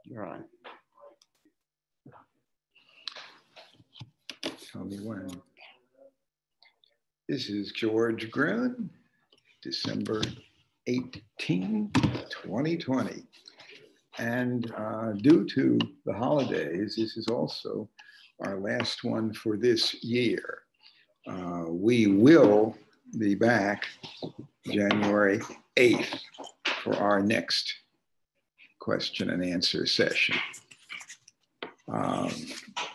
You're on. Tell me when. This is George Gruhn, December 18, 2020. And due to the holidays, this is also our last one for this year. We will be back January 8th for our next question and answer session.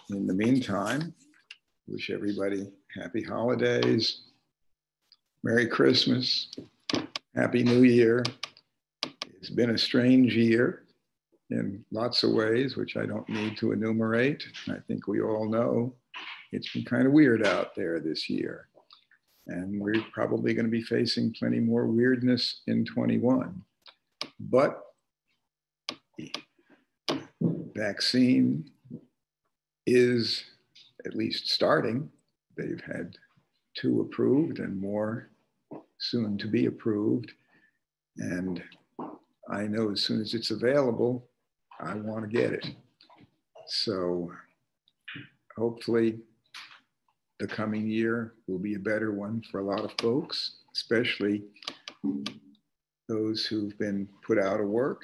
In the meantime, wish everybody happy holidays, Merry Christmas, Happy New Year. It's been a strange year in lots of ways, which I don't need to enumerate. I think we all know it's been kind of weird out there this year. And we're probably going to be facing plenty more weirdness in 21. But the vaccine is at least starting. They've had 2 approved and more soon to be approved. And I know as soon as it's available, I want to get it. So hopefully the coming year will be a better one for a lot of folks, especially those who've been put out of work,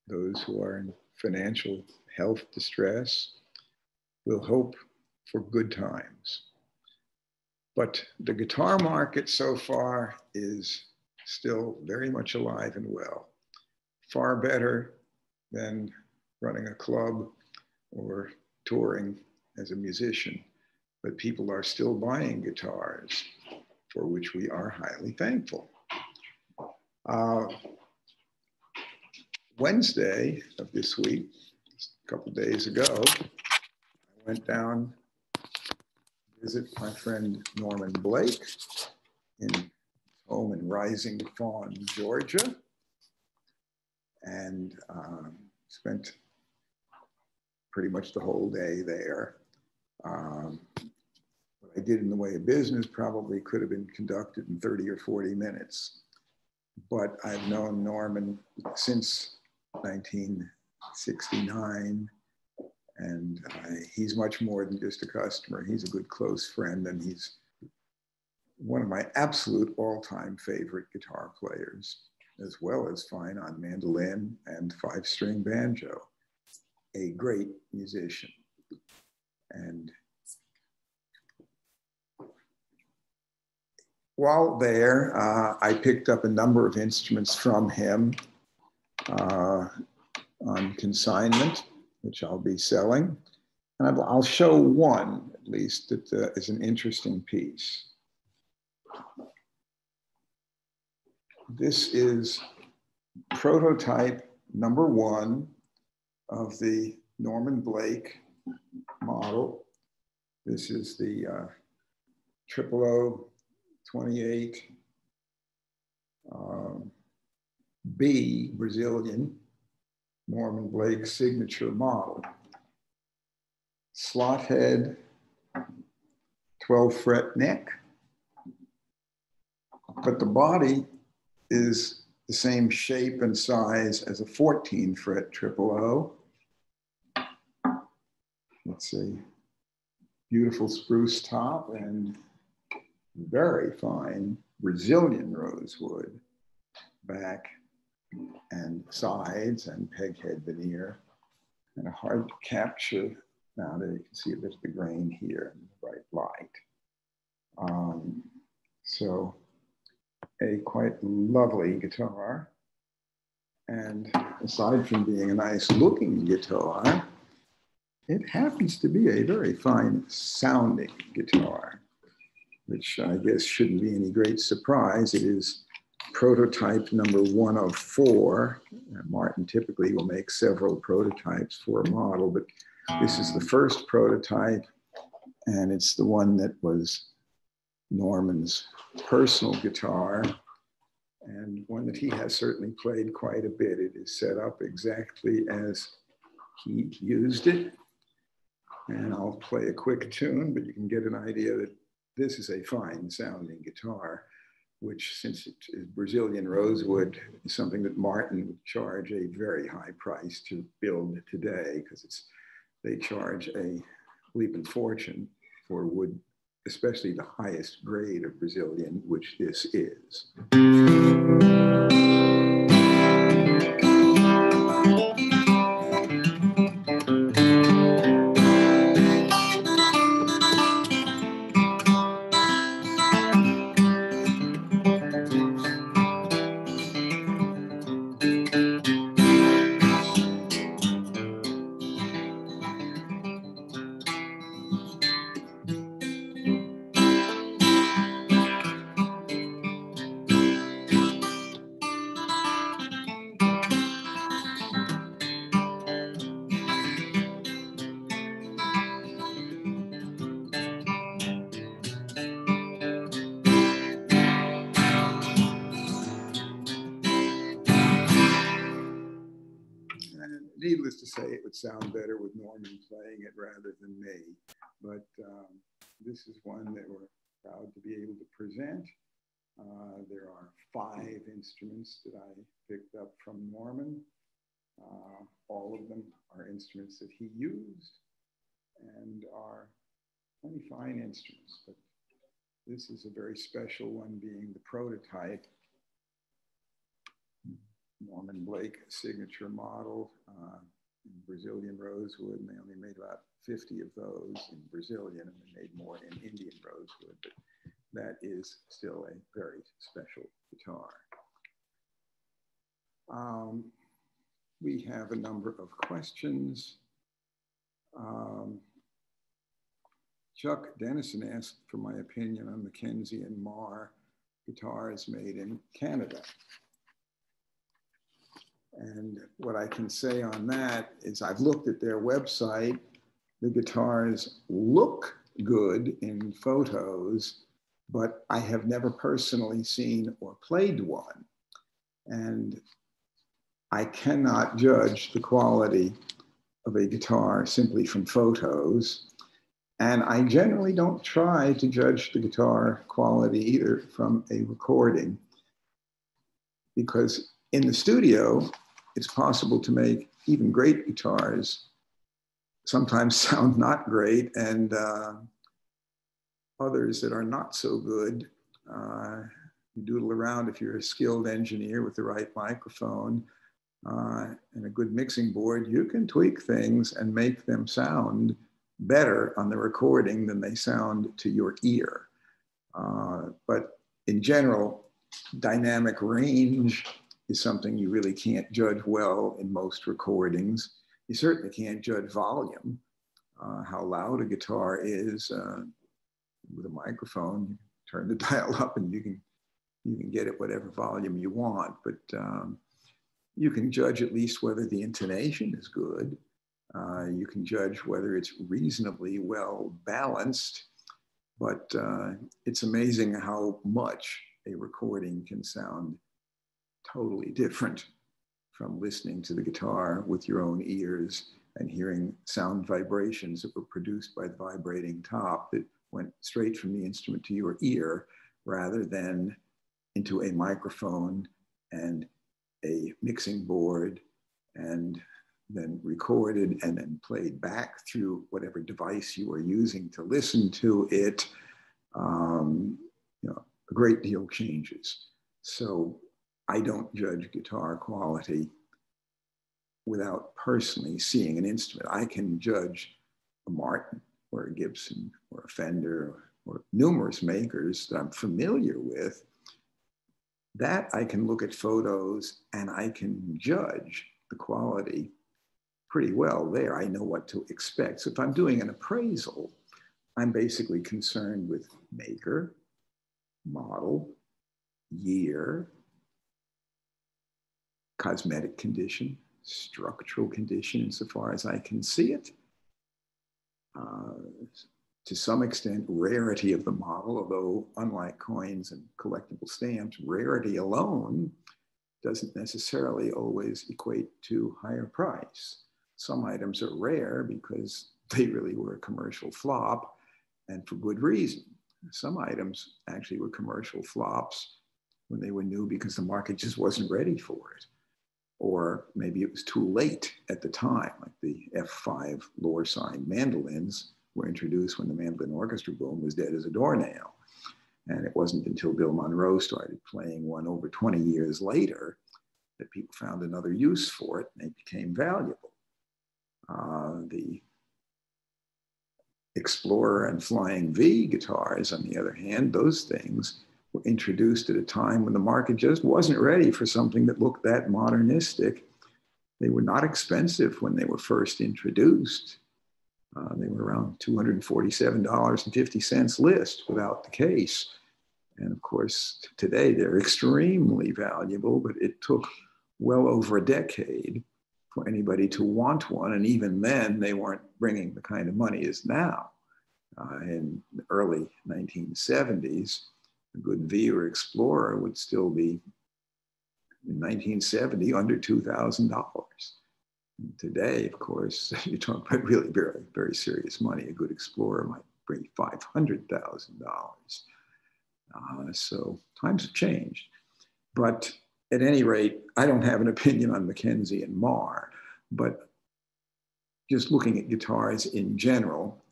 those who are in financial health distress. We'll hope for good times. But the guitar market so far is still very much alive and well. Far better than running a club or touring as a musician. But people are still buying guitars, for which we are highly thankful. Wednesday of this week, a couple of days ago, I went down to visit my friend Norman Blake in his home in Rising Fawn, Georgia, and spent pretty much the whole day there. What I did in the way of business probably could have been conducted in 30 or 40 minutes. But I've known Norman since 1969, and he's much more than just a customer. He's a good close friend, and he's one of my absolute all-time favorite guitar players, as well as fine on mandolin and 5-string banjo. A great musician. And while there, I picked up a number of instruments from him on consignment, which I'll be selling. And I'll show one, at least, that is an interesting piece. This is prototype number 1 of the Norman Blake model. This is the 0028 B Brazilian Norman Blake signature model. Slot head, 12 fret neck, but the body is the same shape and size as a 14 fret 000. Let's see, beautiful spruce top and very fine Brazilian rosewood back and sides and peghead veneer, and a hard to capture. Now that you can see a bit of the grain here in the bright light. So a quite lovely guitar. And aside from being a nice looking guitar, it happens to be a very fine sounding guitar, which I guess shouldn't be any great surprise. It is prototype number 1 of 4. Martin typically will make several prototypes for a model, but this is the first prototype, and it's the one that was Norman's personal guitar, and one that he has certainly played quite a bit. It is set up exactly as he used it. And I'll play a quick tune, but you can get an idea that this is a fine sounding guitar which, since it is Brazilian rosewood, is something that Martin would charge a very high price to build today, because they charge a leap and fortune for wood, especially the highest grade of Brazilian, which this is. Needless to say, it would sound better with Norman playing it rather than me. But this is one that we're proud to be able to present. There are 5 instruments that I picked up from Norman. All of them are instruments that he used and are plenty fine instruments. But this is a very special one, being the prototype. Norman Blake signature model in Brazilian rosewood, and they only made about 50 of those in Brazilian, and they made more in Indian rosewood, but that is still a very special guitar. We have a number of questions. Chuck Dennison asked for my opinion on Mckenzie and Marr guitars made in Canada. And what I can say on that is I've looked at their website. The guitars look good in photos, but I have never personally seen or played one. And I cannot judge the quality of a guitar simply from photos. And I generally don't try to judge the guitar quality either from a recording, because in the studio, it's possible to make even great guitars sometimes sound not great, and others that are not so good. You doodle around, if you're a skilled engineer with the right microphone and a good mixing board, you can tweak things and make them sound better on the recording than they sound to your ear. But in general, dynamic range is something you really can't judge well in most recordings. You certainly can't judge volume, how loud a guitar is. With a microphone, you turn the dial up and you can get it whatever volume you want, but you can judge at least whether the intonation is good. You can judge whether it's reasonably well balanced, but it's amazing how much a recording can sound totally different from listening to the guitar with your own ears and hearing sound vibrations that were produced by the vibrating top that went straight from the instrument to your ear, rather than into a microphone and a mixing board, and then recorded and then played back through whatever device you are using to listen to it. You know, a great deal changes. So I don't judge guitar quality without personally seeing an instrument. I can judge a Martin or a Gibson or a Fender or numerous makers that I'm familiar with. That I can look at photos and I can judge the quality pretty well there. I know what to expect. So if I'm doing an appraisal, I'm basically concerned with maker, model, year, cosmetic condition, structural condition insofar as I can see it. To some extent, rarity of the model, although unlike coins and collectible stamps, rarity alone doesn't necessarily always equate to higher price. Some items are rare because they really were a commercial flop, and for good reason. Some items actually were commercial flops when they were new because the market just wasn't ready for it. Or maybe it was too late at the time, like the F5 lower sign mandolins were introduced when the mandolin orchestra boom was dead as a doornail. And it wasn't until Bill Monroe started playing one over 20 years later that people found another use for it and they became valuable. The Explorer and Flying V guitars, on the other hand, those things were introduced at a time when the market just wasn't ready for something that looked that modernistic. They were not expensive when they were first introduced. They were around $247.50 list without the case. And of course, today they're extremely valuable, but it took well over a decade for anybody to want one. And even then, they weren't bringing the kind of money as now. In the early 1970s, a good V or Explorer would still be, in 1970, under $2,000. Today, of course, you're talking about really very, very serious money. A good Explorer might bring $500,000. So times have changed. But at any rate, I don't have an opinion on Mckenzie and Marr, but just looking at guitars in general,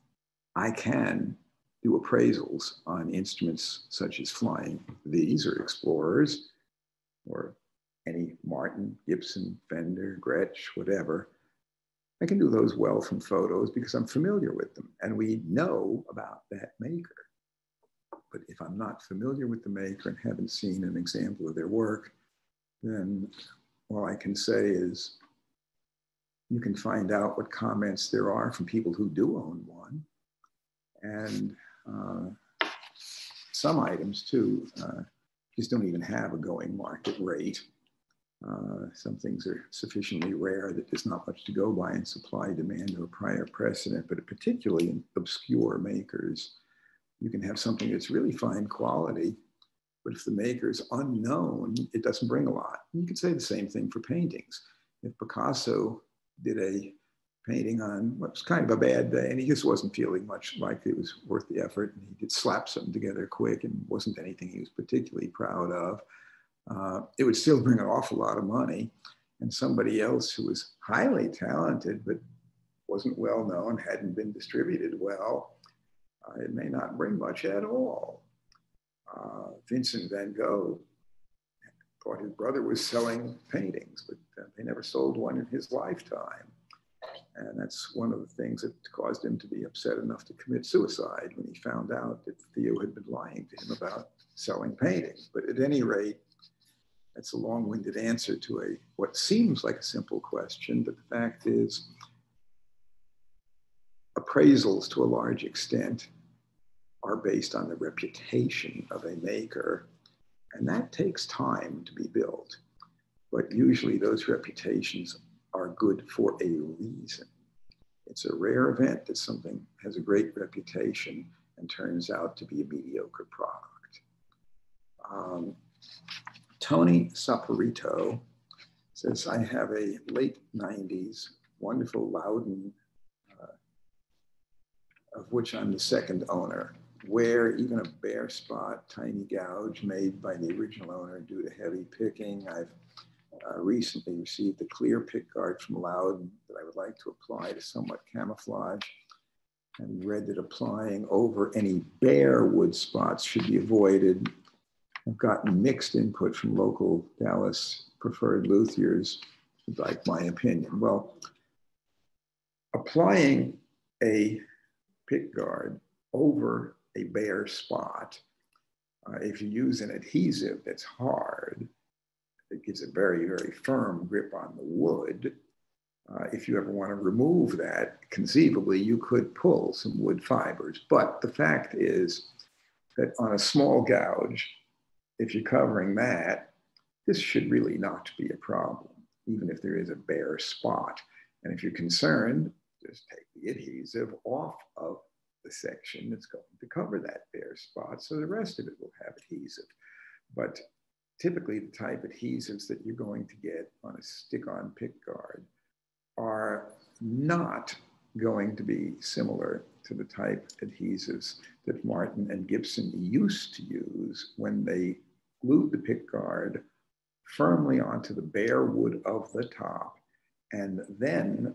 I can do appraisals on instruments such as Flying V's or Explorers, or any Martin, Gibson, Fender, Gretsch, whatever. I can do those well from photos because I'm familiar with them and we know about that maker. But if I'm not familiar with the maker and haven't seen an example of their work, then all I can say is you can find out what comments there are from people who do own one. And some items too just don't even have a going market rate. Some things are sufficiently rare that there's not much to go by in supply, demand, or prior precedent, but particularly in obscure makers, you can have something that's really fine quality, but if the maker is unknown, it doesn't bring a lot. And you could say the same thing for paintings. If Picasso did a painting on what was kind of a bad day, and he just wasn't feeling much like it was worth the effort, and he did slap something together quick and wasn't anything he was particularly proud of, it would still bring an awful lot of money. And somebody else who was highly talented but wasn't well known, hadn't been distributed well, it may not bring much at all. Vincent van Gogh thought his brother was selling paintings, but they never sold one in his lifetime. And that's one of the things that caused him to be upset enough to commit suicide when he found out that Theo had been lying to him about selling paintings. But at any rate, that's a long-winded answer to what seems like a simple question, but the fact is, appraisals to a large extent are based on the reputation of a maker, and that takes time to be built. But usually those reputations are good for a reason. It's a rare event that something has a great reputation and turns out to be a mediocre product. Tony Saporito says, I have a late 90s wonderful Loudon, of which I'm the second owner, where even a bare spot, tiny gouge made by the original owner due to heavy picking. I've recently received a clear pick guard from Loudon that I would like to apply to somewhat camouflage, and read that applying over any bare wood spots should be avoided. I've gotten mixed input from local Dallas preferred luthiers who'd like my opinion. Well, applying a pick guard over a bare spot, if you use an adhesive that's hard, it gives a very, very firm grip on the wood. If you ever want to remove that, conceivably you could pull some wood fibers. But the fact is that on a small gouge, if you're covering that, this should really not be a problem, even if there is a bare spot. And if you're concerned, just take the adhesive off of the section that's going to cover that bare spot, so the rest of it will have adhesive. But typically the type adhesives that you're going to get on a stick-on pick guard are not going to be similar to the type adhesives that Martin and Gibson used to use when they glued the pick guard firmly onto the bare wood of the top, and then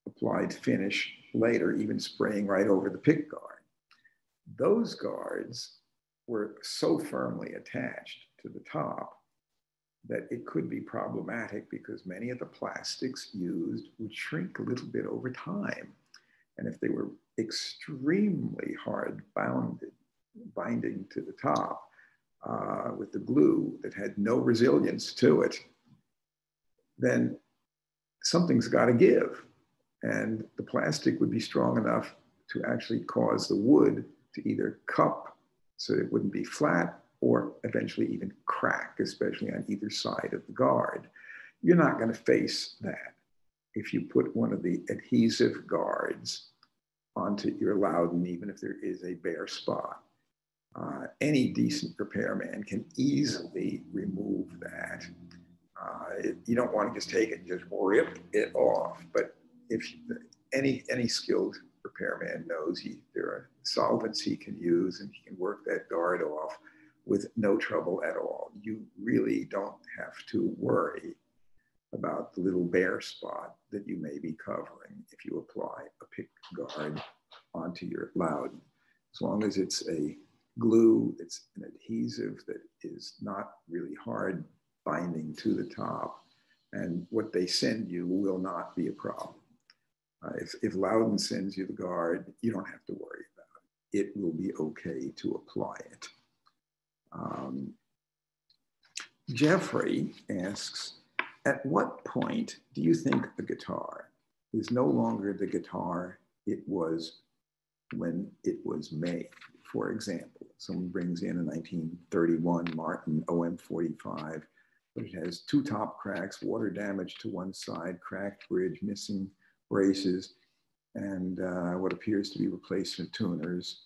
applied finish later, even spraying right over the pick guard. Those guards were so firmly attached to the top that it could be problematic because many of the plastics used would shrink a little bit over time. And if they were extremely hard binding to the top with the glue that had no resilience to it, then something's got to give. And the plastic would be strong enough to actually cause the wood to either cup so it wouldn't be flat, or eventually even crack, especially on either side of the guard. You're not going to face that if you put one of the adhesive guards onto your Loudon, even if there is a bare spot. Any decent repairman can easily remove that. You don't want to just take it and just rip it off, but if any skilled repairman knows there are solvents he can use and he can work that guard off with no trouble at all. You really don't have to worry about the little bare spot that you may be covering if you apply a pick guard onto your Loudon. As long as it's a glue, it's an adhesive that is not really hard binding to the top, and what they send you will not be a problem. If Loudon sends you the guard, you don't have to worry about it. It will be okay to apply it. Jeffrey asks, at what point do you think a guitar is no longer the guitar it was when it was made? For example, someone brings in a 1931 Martin OM45, but it has two top cracks, water damage to one side, cracked bridge, missing braces, and what appears to be replacement tuners.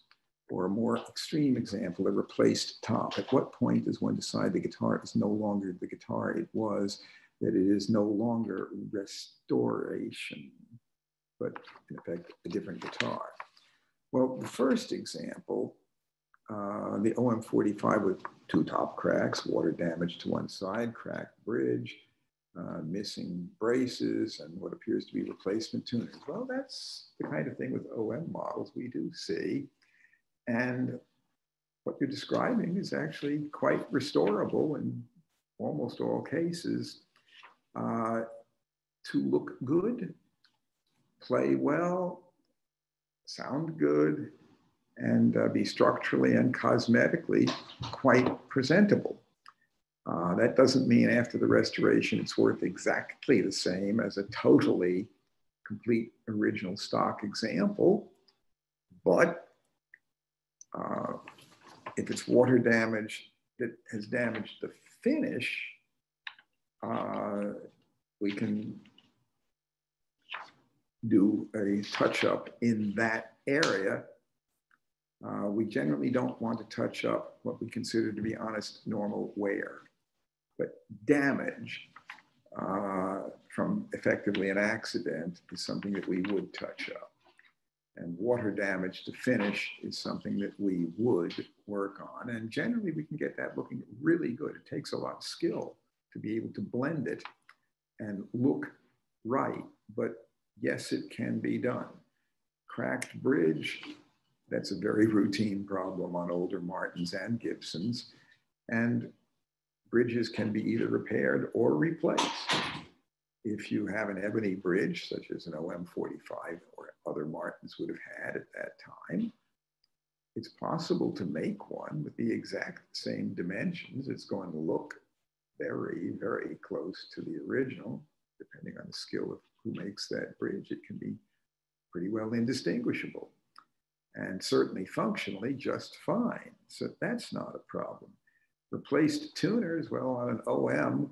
Or a more extreme example, a replaced top. At what point does one decide the guitar is no longer the guitar it was, that it is no longer restoration, but in effect, a different guitar? Well, the first example, the OM45 with two top cracks, water damage to one side, cracked bridge, missing braces, and what appears to be replacement tuners. Well, that's the kind of thing with OM models we do see. And what you're describing is actually quite restorable in almost all cases to look good, play well, sound good, and be structurally and cosmetically quite presentable. That doesn't mean after the restoration it's worth exactly the same as a totally complete original stock example, but if it's water damage that has damaged the finish, we can do a touch-up in that area. We generally don't want to touch up what we consider to be honest, normal wear, but damage from effectively an accident is something that we would touch up. And water damage to finish is something that we would work on. And generally we can get that looking really good. It takes a lot of skill to be able to blend it and look right, but yes, it can be done. Cracked bridge, that's a very routine problem on older Martins and Gibsons. And bridges can be either repaired or replaced. If you have an ebony bridge, such as an OM45 or other Martins would have had at that time, it's possible to make one with the exact same dimensions. It's going to look very, very close to the original. Depending on the skill of who makes that bridge, it can be pretty well indistinguishable. And certainly functionally just fine. So that's not a problem. Replaced tuners, well, on an OM,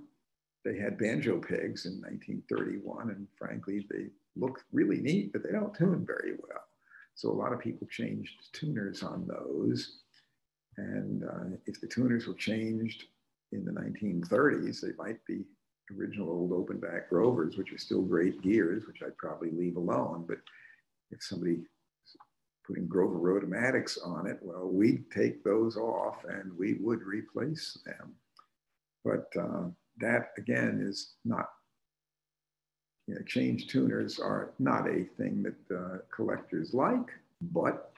they had banjo pegs in 1931, and frankly, they look really neat, but they don't tune very well. So a lot of people changed tuners on those. And if the tuners were changed in the 1930s, they might be original old open back Rovers, which are still great gears, which I'd probably leave alone. But if somebody putting Grover Rotomatics on it, well, we'd take those off and we would replace them. But that, again, is not, change tuners are not a thing that collectors like. But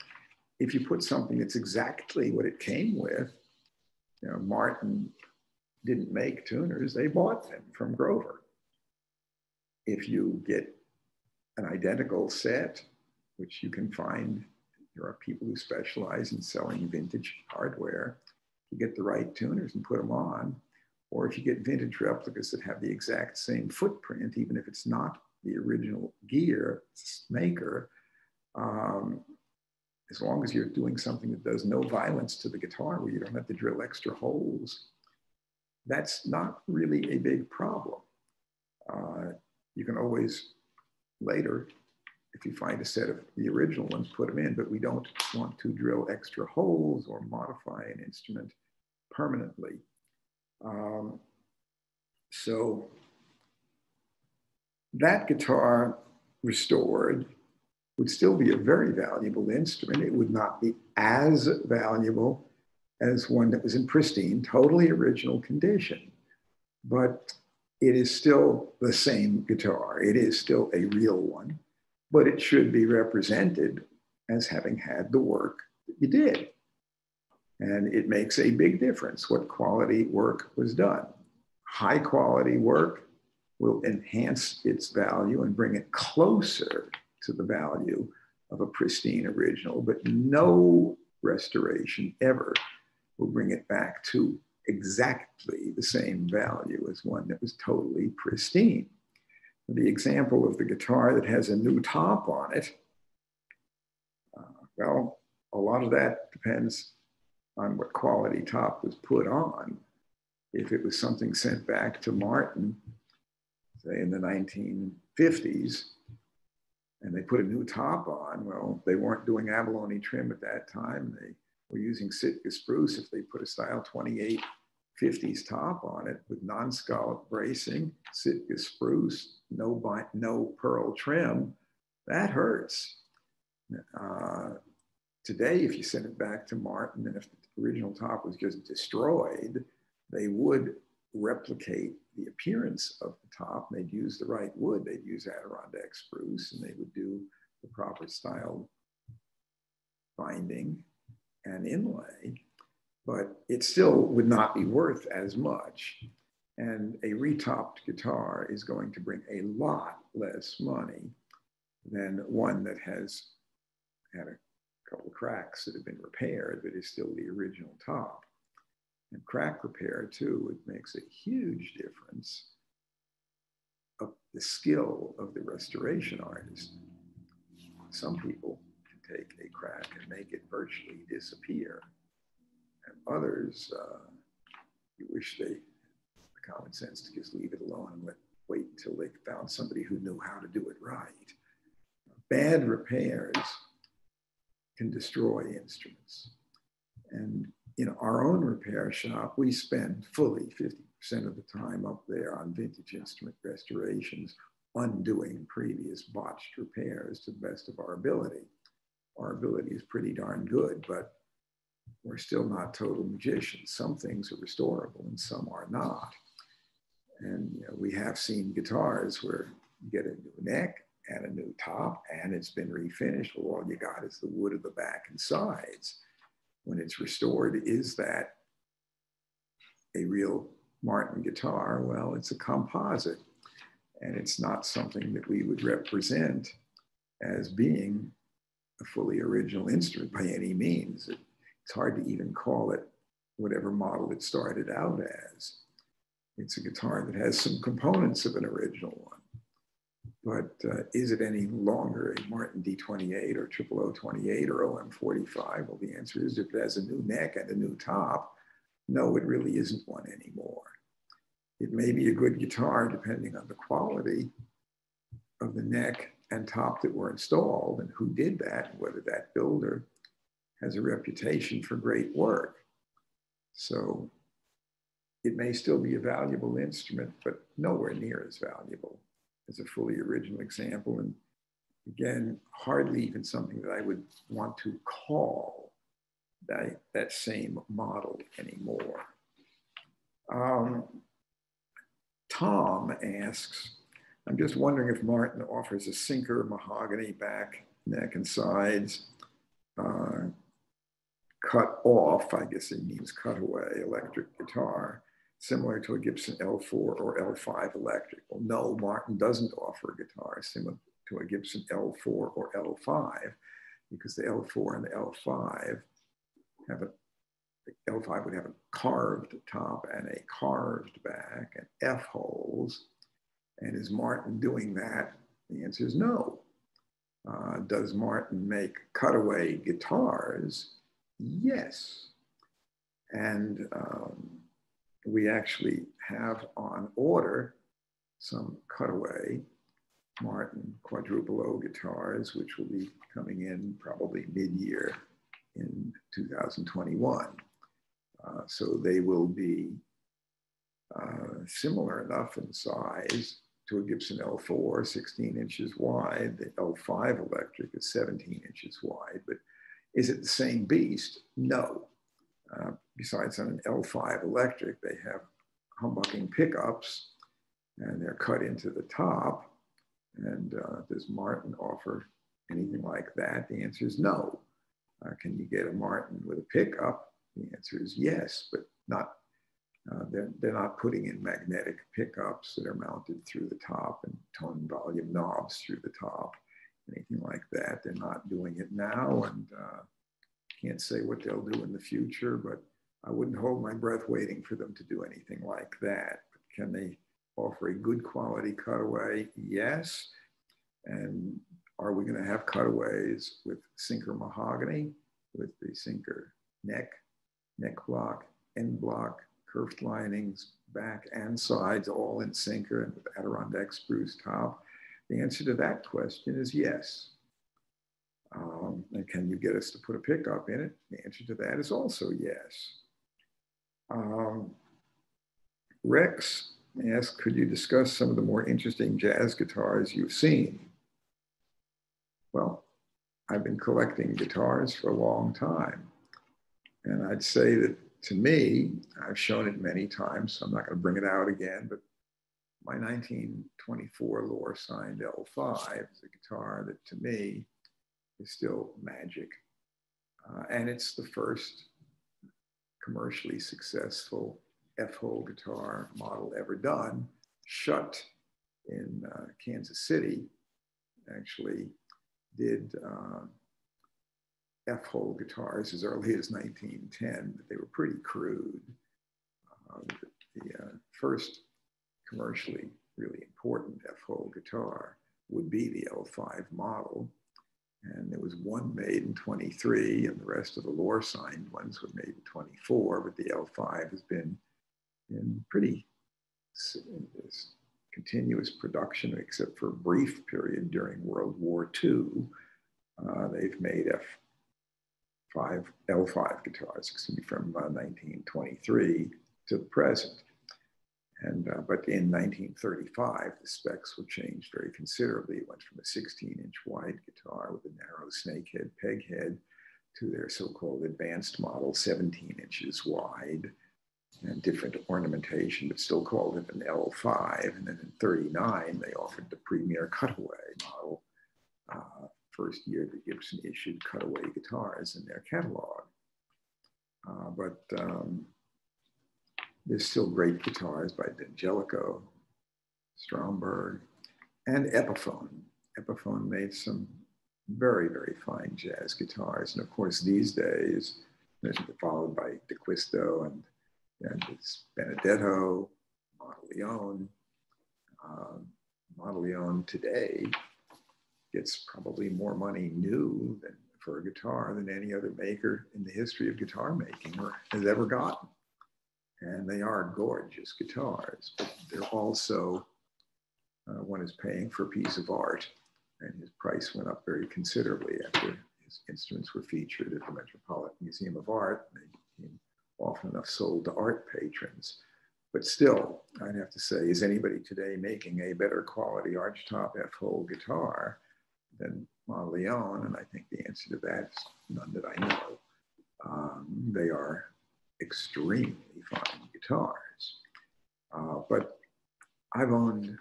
if you put something that's exactly what it came with, Martin didn't make tuners, they bought them from Grover. If you get an identical set, which you can find, there are people who specialize in selling vintage hardware, you get the right tuners and put them on. Or if you get vintage replicas that have the exact same footprint, even if it's not the original gear maker, as long as you're doing something that does no violence to the guitar, where you don't have to drill extra holes, that's not really a big problem. You can always later, if you find a set of the original ones, put them in, but we don't want to drill extra holes or modify an instrument permanently. So that guitar restored would still be a very valuable instrument. It would not be as valuable as one that was in pristine, totally original condition, but it is still the same guitar. It is still a real one, but it should be represented as having had the work that you did. And it makes a big difference what quality work was done. High quality work will enhance its value and bring it closer to the value of a pristine original, but no restoration ever will bring it back to exactly the same value as one that was totally pristine. The example of the guitar that has a new top on it, well, a lot of that depends on what quality top was put on. If it was something sent back to Martin, say in the 1950s, and they put a new top on, well, they weren't doing abalone trim at that time. They were using Sitka spruce. If they put a style 2850s top on it with non-scallop bracing, Sitka spruce, no pearl trim, that hurts. Today, if you send it back to Martin, and if the original top was just destroyed, they would replicate the appearance of the top. They'd use the right wood. They'd use Adirondack spruce, and they would do the proper style binding and inlay, but it still would not be worth as much. And a retopped guitar is going to bring a lot less money than one that has had a couple of cracks that have been repaired, but is still the original top. And crack repair too, it makes a huge difference of the skill of the restoration artist. Some people can take a crack and make it virtually disappear. And others, you wish they had the common sense to just leave it alone and wait until they found somebody who knew how to do it right. Bad repairs can destroy instruments. And our own repair shop, we spend fully 50% of the time up there on vintage instrument restorations, undoing previous botched repairs to the best of our ability. Our ability is pretty darn good, but we're still not total magicians. Some things are restorable and some are not. And we have seen guitars where you get a new neck and a new top and it's been refinished. Well, all you got is the wood of the back and sides. When it's restored, is that a real Martin guitar? Well, it's a composite, and it's not something that we would represent as being a fully original instrument by any means. It's hard to even call it whatever model it started out as. It's a guitar that has some components of an original one. But is it any longer a Martin D28 or 00028 or OM45? Well, the answer is if it has a new neck and a new top, no, it really isn't one anymore. It may be a good guitar depending on the quality of the neck and top that were installed and who did that, and whether that builder has a reputation for great work. So it may still be a valuable instrument, but nowhere near as valuable as a fully original example. And Again, hardly even something that I would want to call that same model anymore. Tom asks, I'm just wondering if Martin offers a sinker mahogany back, neck, and sides, cut off, I guess it means cutaway, electric guitar, similar to a Gibson L4 or L5 electric. Well, no, Martin doesn't offer a guitar similar to a Gibson L4 or L5, because the L4 and the L5 have the L5 would have a carved top and a carved back and F holes. And is Martin doing that? The answer is no. Does Martin make cutaway guitars? Yes. And we actually have on order some cutaway Martin quadruple O guitars, which will be coming in probably mid-year in 2021. So they will be similar enough in size to a Gibson L4, 16 inches wide. The L5 electric is 17 inches wide, but is it the same beast? No. Besides, on an L5 electric, they have humbucking pickups and they're cut into the top. And does Martin offer anything like that? The answer is no. Can you get a Martin with a pickup? The answer is yes, but not. They're not putting in magnetic pickups that are mounted through the top and tone volume knobs through the top, anything like that. They're not doing it now, and can't say what they'll do in the future, but I wouldn't hold my breath waiting for them to do anything like that. But can they offer a good quality cutaway? Yes. And are we going to have cutaways with sinker mahogany, with the sinker neck block, end block, curved linings, back and sides, all in sinker and with Adirondack spruce top? The answer to that question is yes. And can you get us to put a pickup in it? The answer to that is also yes. Rex asked, could you discuss some of the more interesting jazz guitars you've seen? Well, I've been collecting guitars for a long time. And I'd say that to me, I've shown it many times, so I'm not going to bring it out again, but my 1924 Lohr signed L5 is a guitar that to me is still magic. And it's the first commercially successful F-hole guitar model ever done, shut in Kansas City. Actually did F-hole guitars as early as 1910, but they were pretty crude. The first commercially really important F-hole guitar would be the L5 model. And there was one made in 23, and the rest of the Lohr signed ones were made in 24, but the L5 has been in pretty continuous production, except for a brief period during World War II. They've made L5 guitars, excuse me, from 1923 to the present. And, but in 1935, the specs were changed very considerably. It went from a 16-inch wide guitar with a narrow snakehead peg head to their so-called advanced model, 17 inches wide and different ornamentation, but still called it an L5. And then in 39, they offered the premier Cutaway model. First year that Gibson issued Cutaway guitars in their catalog. But there's still great guitars by D'Angelico, Stromberg, and Epiphone. Epiphone made some very, very fine jazz guitars. And of course, these days, they're followed by D'Acquisto and it's Benedetto, Monteleone. Monteleone today gets probably more money new than for a guitar than any other maker in the history of guitar making or has ever gotten. And they are gorgeous guitars, but they're also, one is paying for a piece of art, and his price went up very considerably after his instruments were featured at the Metropolitan Museum of Art. They became often enough sold to art patrons. But still, I'd have to say, is anybody today making a better quality archtop F-hole guitar than Monteleone, and I think the answer to that is none that I know. They are extremely fine guitars. But I've owned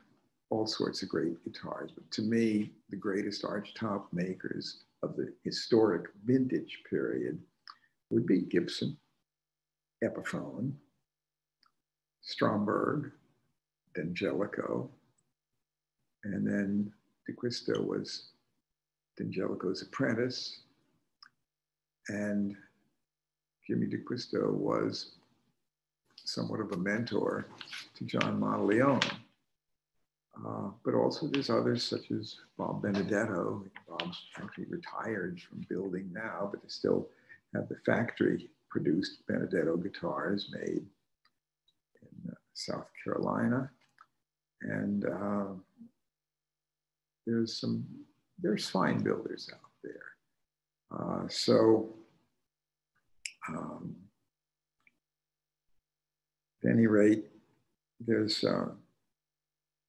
all sorts of great guitars, but to me, the greatest archtop makers of the historic vintage period would be Gibson, Epiphone, Stromberg, D'Angelico, and then D'Acquisto was D'Angelico's apprentice, and Jimmy D'Acquisto was somewhat of a mentor to John Monteleone. But also there's others such as Bob Benedetto. Bob's actually retired from building now, but they still have the factory produced Benedetto guitars made in South Carolina. And there's fine builders out there. At any rate, there's,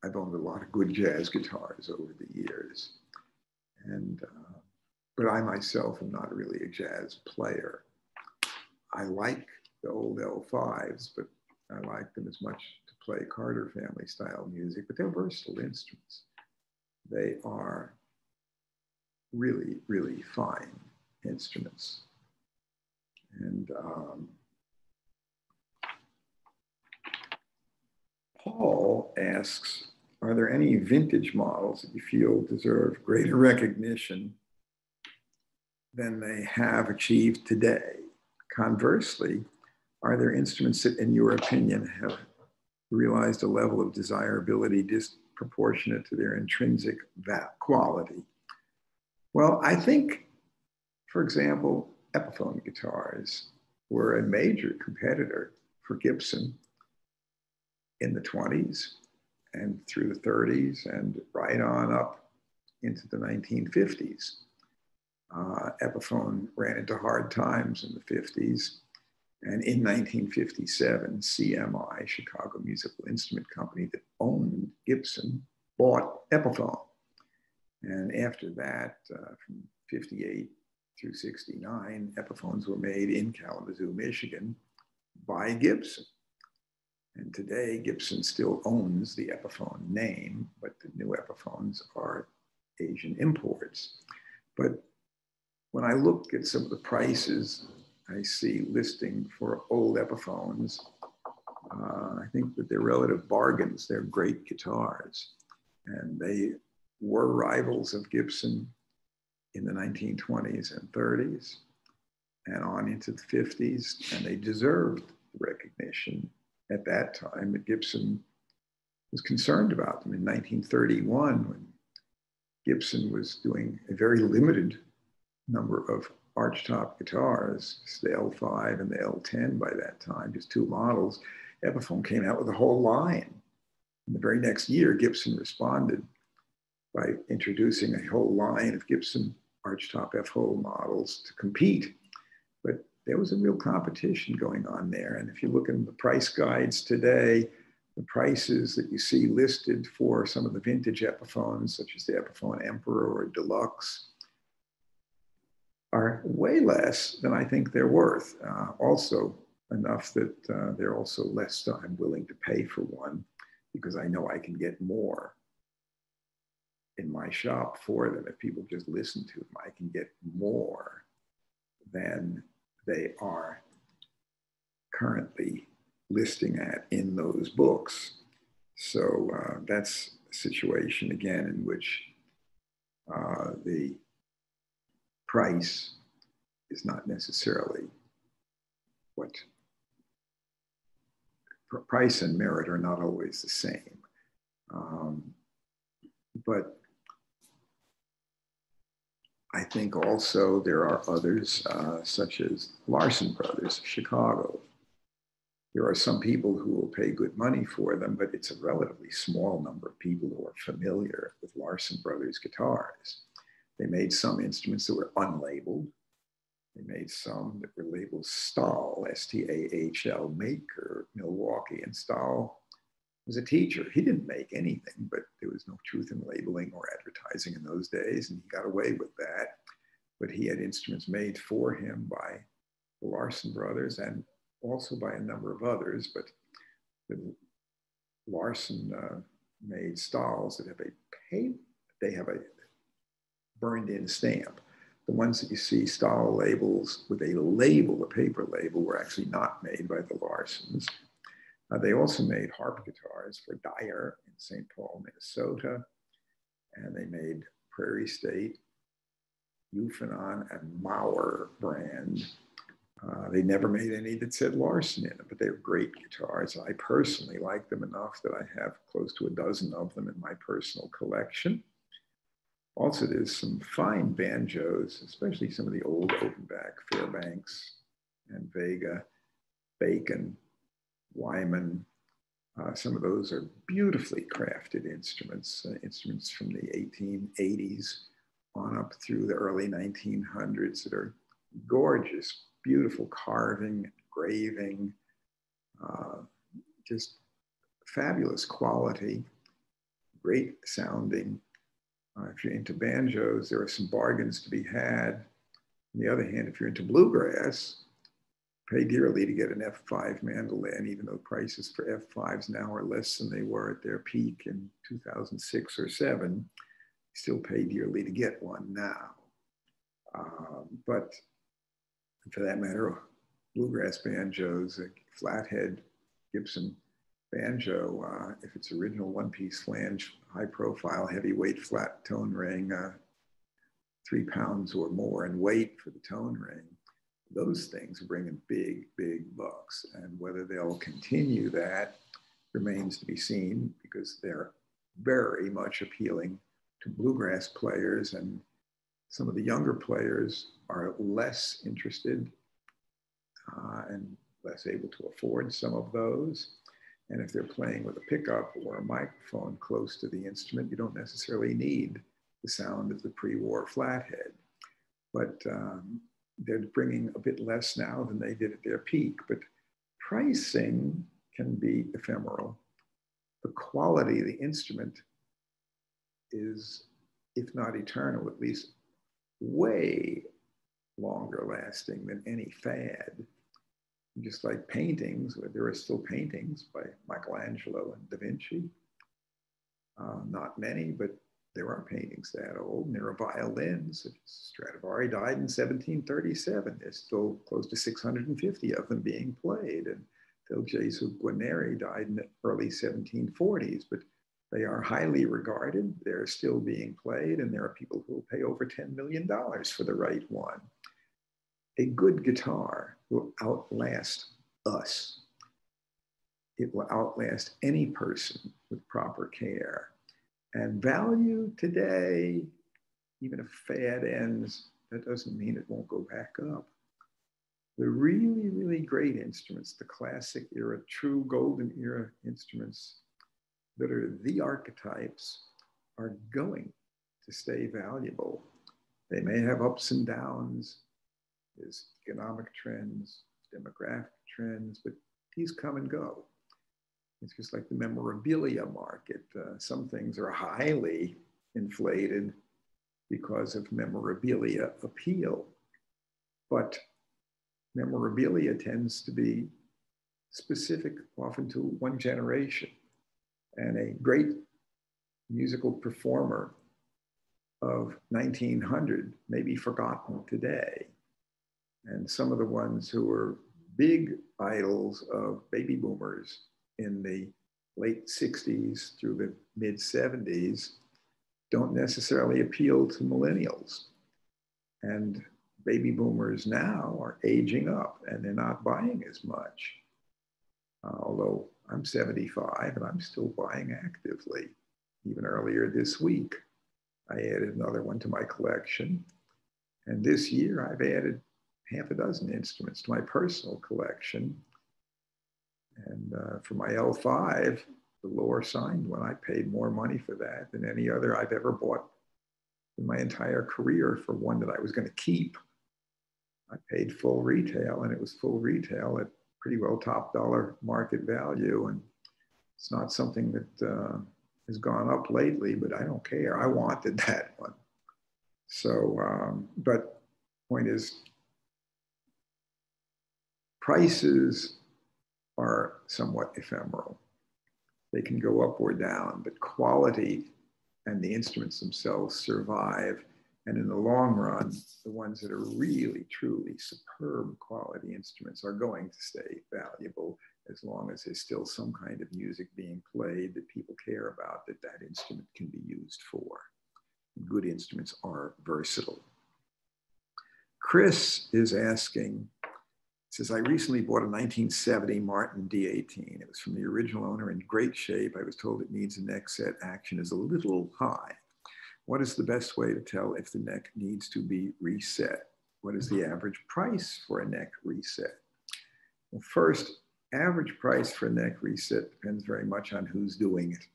I've owned a lot of good jazz guitars over the years. And, but I myself am not really a jazz player. I like the old L5s, but I like them as much to play Carter family style music, but they're versatile instruments. They are really, really fine instruments. And Paul asks, are there any vintage models that you feel deserve greater recognition than they have achieved today? Conversely, are there instruments that, in your opinion, have realized a level of desirability disproportionate to their intrinsic quality? Well, I think, for example, Epiphone guitars were a major competitor for Gibson in the 20s and through the 30s and right on up into the 1950s. Epiphone ran into hard times in the 50s. And in 1957, CMI, Chicago Musical Instrument Company, that owned Gibson, bought Epiphone. And after that, from 58 through 69, Epiphones were made in Kalamazoo, Michigan by Gibson. And today, Gibson still owns the Epiphone name, but the new Epiphones are Asian imports. But when I look at some of the prices I see listing for old Epiphones, I think that they're relative bargains. They're great guitars. And they were rivals of Gibson in the 1920s and 30s and on into the 50s. And they deserved the recognition at that time that Gibson was concerned about them. In 1931, when Gibson was doing a very limited number of archtop guitars, the L5 and the L10 by that time, just two models, Epiphone came out with a whole line. And the very next year, Gibson responded by introducing a whole line of Gibson archtop F-hole models to compete. But there was a real competition going on there. And if you look in the price guides today, the prices that you see listed for some of the vintage Epiphones, such as the Epiphone Emperor or Deluxe, are way less than I think they're worth. Also enough that they're also less than I'm willing to pay for one, because I know I can get more in my shop for them. If people just listen to them, I can get more than they are currently listing at in those books. So that's a situation, again, in which the price is not necessarily what price and merit are not always the same. But I think also there are others, such as Larson Brothers of Chicago. There are some people who will pay good money for them, but it's a relatively small number of people who are familiar with Larson Brothers guitars. They made some instruments that were unlabeled. They made some that were labeled Stahl, S-T-A-H-L, Maker, Milwaukee, and Stahl was a teacher. He didn't make anything, but there was no truth in labeling or advertising in those days, and he got away with that. But he had instruments made for him by the Larson brothers and also by a number of others. But the Larson made stalls that have a burned-in stamp. The ones that you see stall labels with a label, a paper label, were actually not made by the Larsons. They also made harp guitars for Dyer in St. Paul, Minnesota, and they made Prairie State, Euphonon, and Mauer brand. They never made any that said Larson in it, but they were great guitars. I personally like them enough that I have close to a dozen of them in my personal collection. Also, there's some fine banjos, especially some of the old Openback, Fairbanks and Vega, Bacon, Wyman. Some of those are beautifully crafted instruments, instruments from the 1880s on up through the early 1900s that are gorgeous, beautiful carving, engraving, just fabulous quality, great sounding. If you're into banjos, there are some bargains to be had. On the other hand, if you're into bluegrass, pay dearly to get an F5 mandolin, even though prices for F5s now are less than they were at their peak in 2006 or 7. Still pay dearly to get one now. But for that matter, bluegrass banjos, a flathead Gibson banjo, if it's original one-piece flange, high profile, heavyweight flat tone ring, 3 pounds or more in weight for the tone ring, those things are bringing big, big bucks. And whether they'll continue that remains to be seen, because they're very much appealing to bluegrass players, and some of the younger players are less interested and less able to afford some of those. And if they're playing with a pickup or a microphone close to the instrument, you don't necessarily need the sound of the pre-war flathead. But they're bringing a bit less now than they did at their peak. But pricing can be ephemeral. The quality of the instrument is, if not eternal, at least way longer lasting than any fad. Just like paintings, where there are still paintings by Michelangelo and Da Vinci. Not many, but there are paintings that old, and there are violins. Stradivari died in 1737. There's still close to 650 of them being played. And Del Gesù Guarneri died in the early 1740s, but they are highly regarded. They're still being played, and there are people who will pay over $10 million for the right one. A good guitar will outlast us. It will outlast any person with proper care. And value today, even if fad ends, that doesn't mean it won't go back up. The really, really great instruments, the classic era, true golden era instruments that are the archetypes, are going to stay valuable. They may have ups and downs. There's economic trends, demographic trends, but these come and go. It's just like the memorabilia market. Some things are highly inflated because of memorabilia appeal, but memorabilia tends to be specific often to one generation. And a great musical performer of 1900 may be forgotten today. And some of the ones who were big idols of baby boomers in the late 60s through the mid 70s don't necessarily appeal to millennials. And baby boomers now are aging up and they're not buying as much. Although I'm 75 and I'm still buying actively. Even earlier this week, I added another one to my collection. And this year I've added half a dozen instruments to my personal collection. And for my L5, the lower signed one, I paid more money for that than any other I've ever bought in my entire career for one that I was going to keep. I paid full retail, and it was full retail at pretty well top dollar market value. And It's not something that has gone up lately, but I don't care. I wanted that one. So, but point is, prices are somewhat ephemeral. They can go up or down, but quality and the instruments themselves survive. And in the long run, the ones that are really, truly superb quality instruments are going to stay valuable as long as there's still some kind of music being played that people care about, that that instrument can be used for. Good instruments are versatile. Chris is asking, says, I recently bought a 1970 Martin D18. It was from the original owner, in great shape. I was told it needs a neck set. Action is a little high. What is the best way to tell if the neck needs to be reset? What is the average price for a neck reset? Well, first, average price for a neck reset depends very much on who's doing it.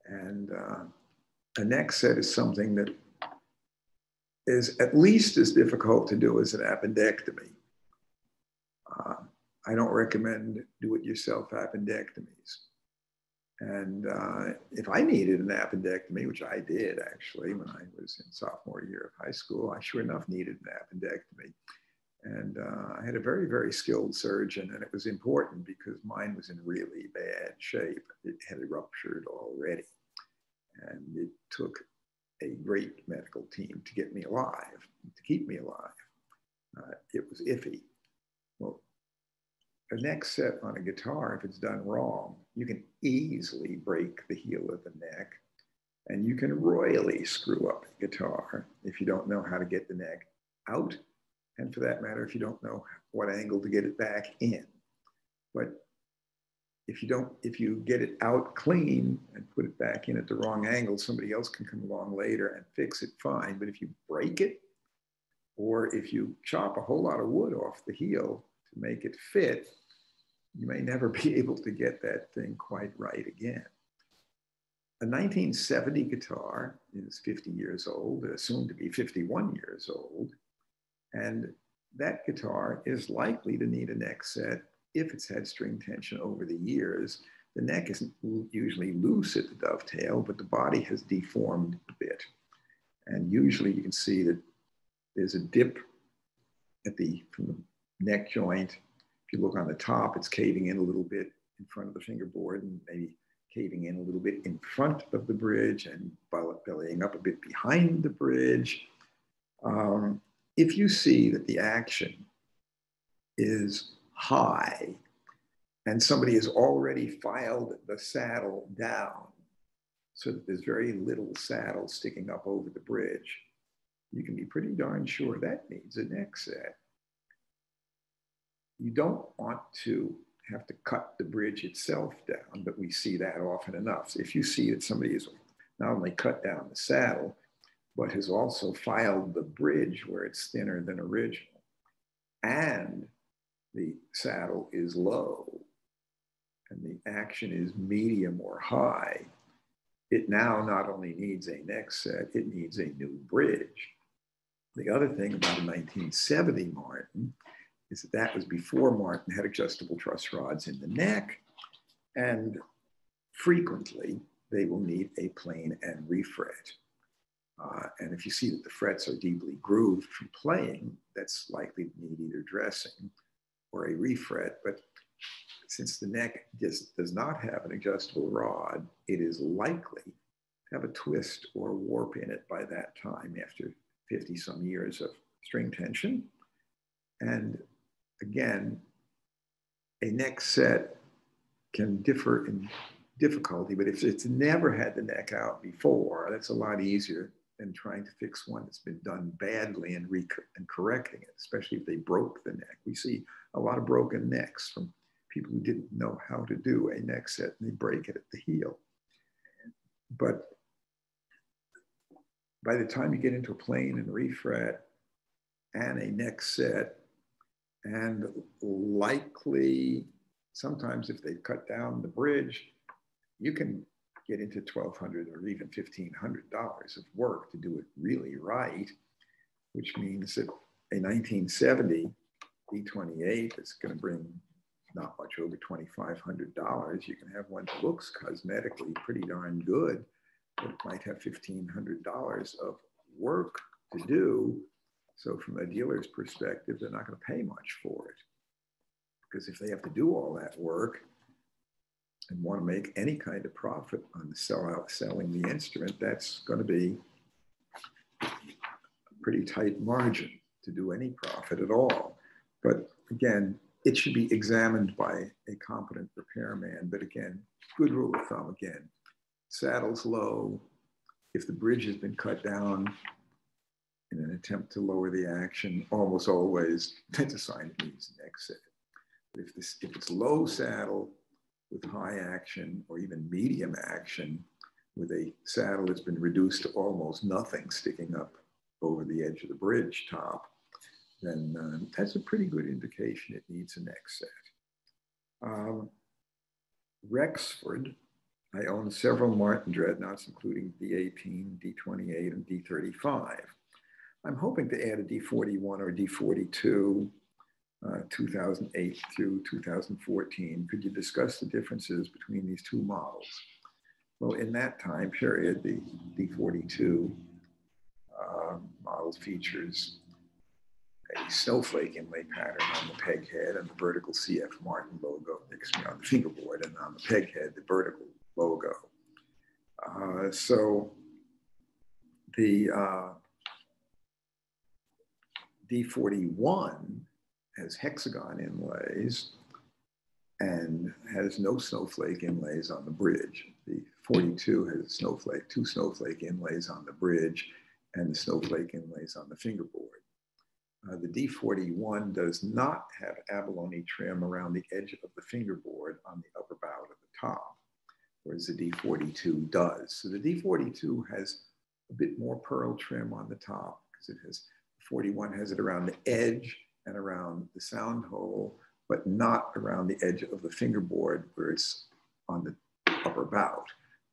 And a neck set is something that is at least as difficult to do as an appendectomy. I don't recommend do-it-yourself appendectomies. And if I needed an appendectomy, which I did actually when I was in sophomore year of high school, I sure enough needed an appendectomy. And I had a very, very skilled surgeon, and it was important because mine was in really bad shape. It had ruptured already. And it took a great medical team to get me alive, to keep me alive. It was iffy. Well, a neck set on a guitar, if it's done wrong, you can easily break the heel of the neck, and you can royally screw up a guitar if you don't know how to get the neck out, and for that matter, if you don't know what angle to get it back in. But if you get it out clean and put it back in at the wrong angle, somebody else can come along later and fix it fine. But if you break it, or if you chop a whole lot of wood off the heel to make it fit, you may never be able to get that thing quite right again. A 1970 guitar is 50 years old, soon to be 51 years old. And that guitar is likely to need a neck set if it's had string tension over the years. The neck isn't usually loose at the dovetail, but the body has deformed a bit. And usually you can see that there's a dip from the neck joint. If you look on the top, it's caving in a little bit in front of the fingerboard and maybe caving in a little bit in front of the bridge and bellying up a bit behind the bridge. If you see that the action is high and somebody has already filed the saddle down so that there's very little saddle sticking up over the bridge, you can be pretty darn sure that needs a neck set. You don't want to have to cut the bridge itself down, but we see that often enough. So if you see that somebody has not only cut down the saddle, but has also filed the bridge where it's thinner than original, and the saddle is low, and the action is medium or high, it now not only needs a neck set, it needs a new bridge. The other thing about a 1970 Martin is that that was before Martin had adjustable truss rods in the neck, and frequently they will need a plane and refret. And if you see that the frets are deeply grooved from playing, that's likely to need either dressing or a refret. But since the neck just does not have an adjustable rod, it is likely to have a twist or warp in it by that time after 50 some years of string tension. And again, a neck set can differ in difficulty, but if it's never had the neck out before, that's a lot easier than trying to fix one that's been done badly and correcting it, especially if they broke the neck. We see a lot of broken necks from people who didn't know how to do a neck set and they break it at the heel. But by the time you get into a plane and refret and a neck set, and likely sometimes if they cut down the bridge, you can get into $1,200 or even $1,500 of work to do it really right, which means that a 1970 B28 is going to bring not much over $2,500. You can have one that looks cosmetically pretty darn good, but it might have $1,500 of work to do. So from a dealer's perspective, they're not going to pay much for it. Because if they have to do all that work and want to make any kind of profit on selling the instrument, that's going to be a pretty tight margin to do any profit at all. But again, it should be examined by a competent repairman. But again, good rule of thumb again, saddle's low. If the bridge has been cut down in an attempt to lower the action, almost always that's a sign it needs an neck set. But if it's low saddle with high action or even medium action with a saddle that's been reduced to almost nothing sticking up over the edge of the bridge top, then that's a pretty good indication it needs a neck set. Rexford, I own several Martin dreadnoughts, including D18, D28, and D35. I'm hoping to add a D41 or D42, 2008 through 2014. Could you discuss the differences between these two models? Well, in that time period, the D42 model features a snowflake inlay pattern on the peg head and the vertical CF Martin logo, on the fingerboard, and on the peg head, the vertical logo. So the D41 has hexagon inlays and has no snowflake inlays on the bridge. The 42 has two snowflake inlays on the bridge and the snowflake inlays on the fingerboard. The D41 does not have abalone trim around the edge of the fingerboard on the upper bout of the top, whereas the D42 does. So the D42 has a bit more pearl trim on the top because it has, the 41 has it around the edge and around the sound hole, but not around the edge of the fingerboard where it's on the upper bout.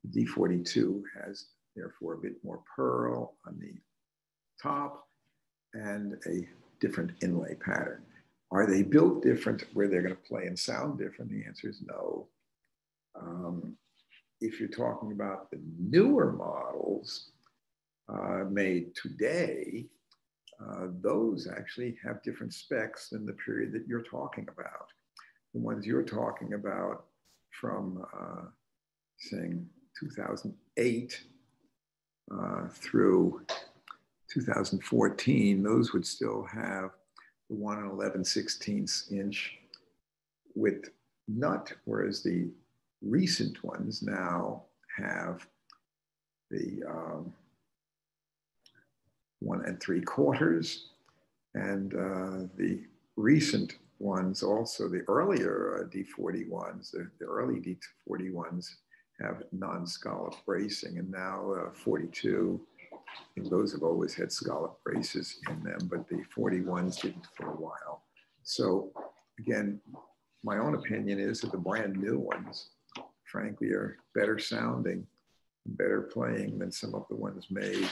The D42 has therefore a bit more pearl on the top and a different inlay pattern. Are they built different where they're going to play and sound different? The answer is no. If you're talking about the newer models made today, those actually have different specs than the period that you're talking about. The ones you're talking about from saying 2008 through 2014, those would still have the 1 11/16 inch width nut, whereas the recent ones now have the 1 3/4, and the recent ones also, the earlier D41s, the early D41s have non-scallop bracing, and now 42, and those have always had scallop braces in them, but the 41s didn't for a while. So again, my own opinion is that the brand new ones, frankly, are better sounding, better playing than some of the ones made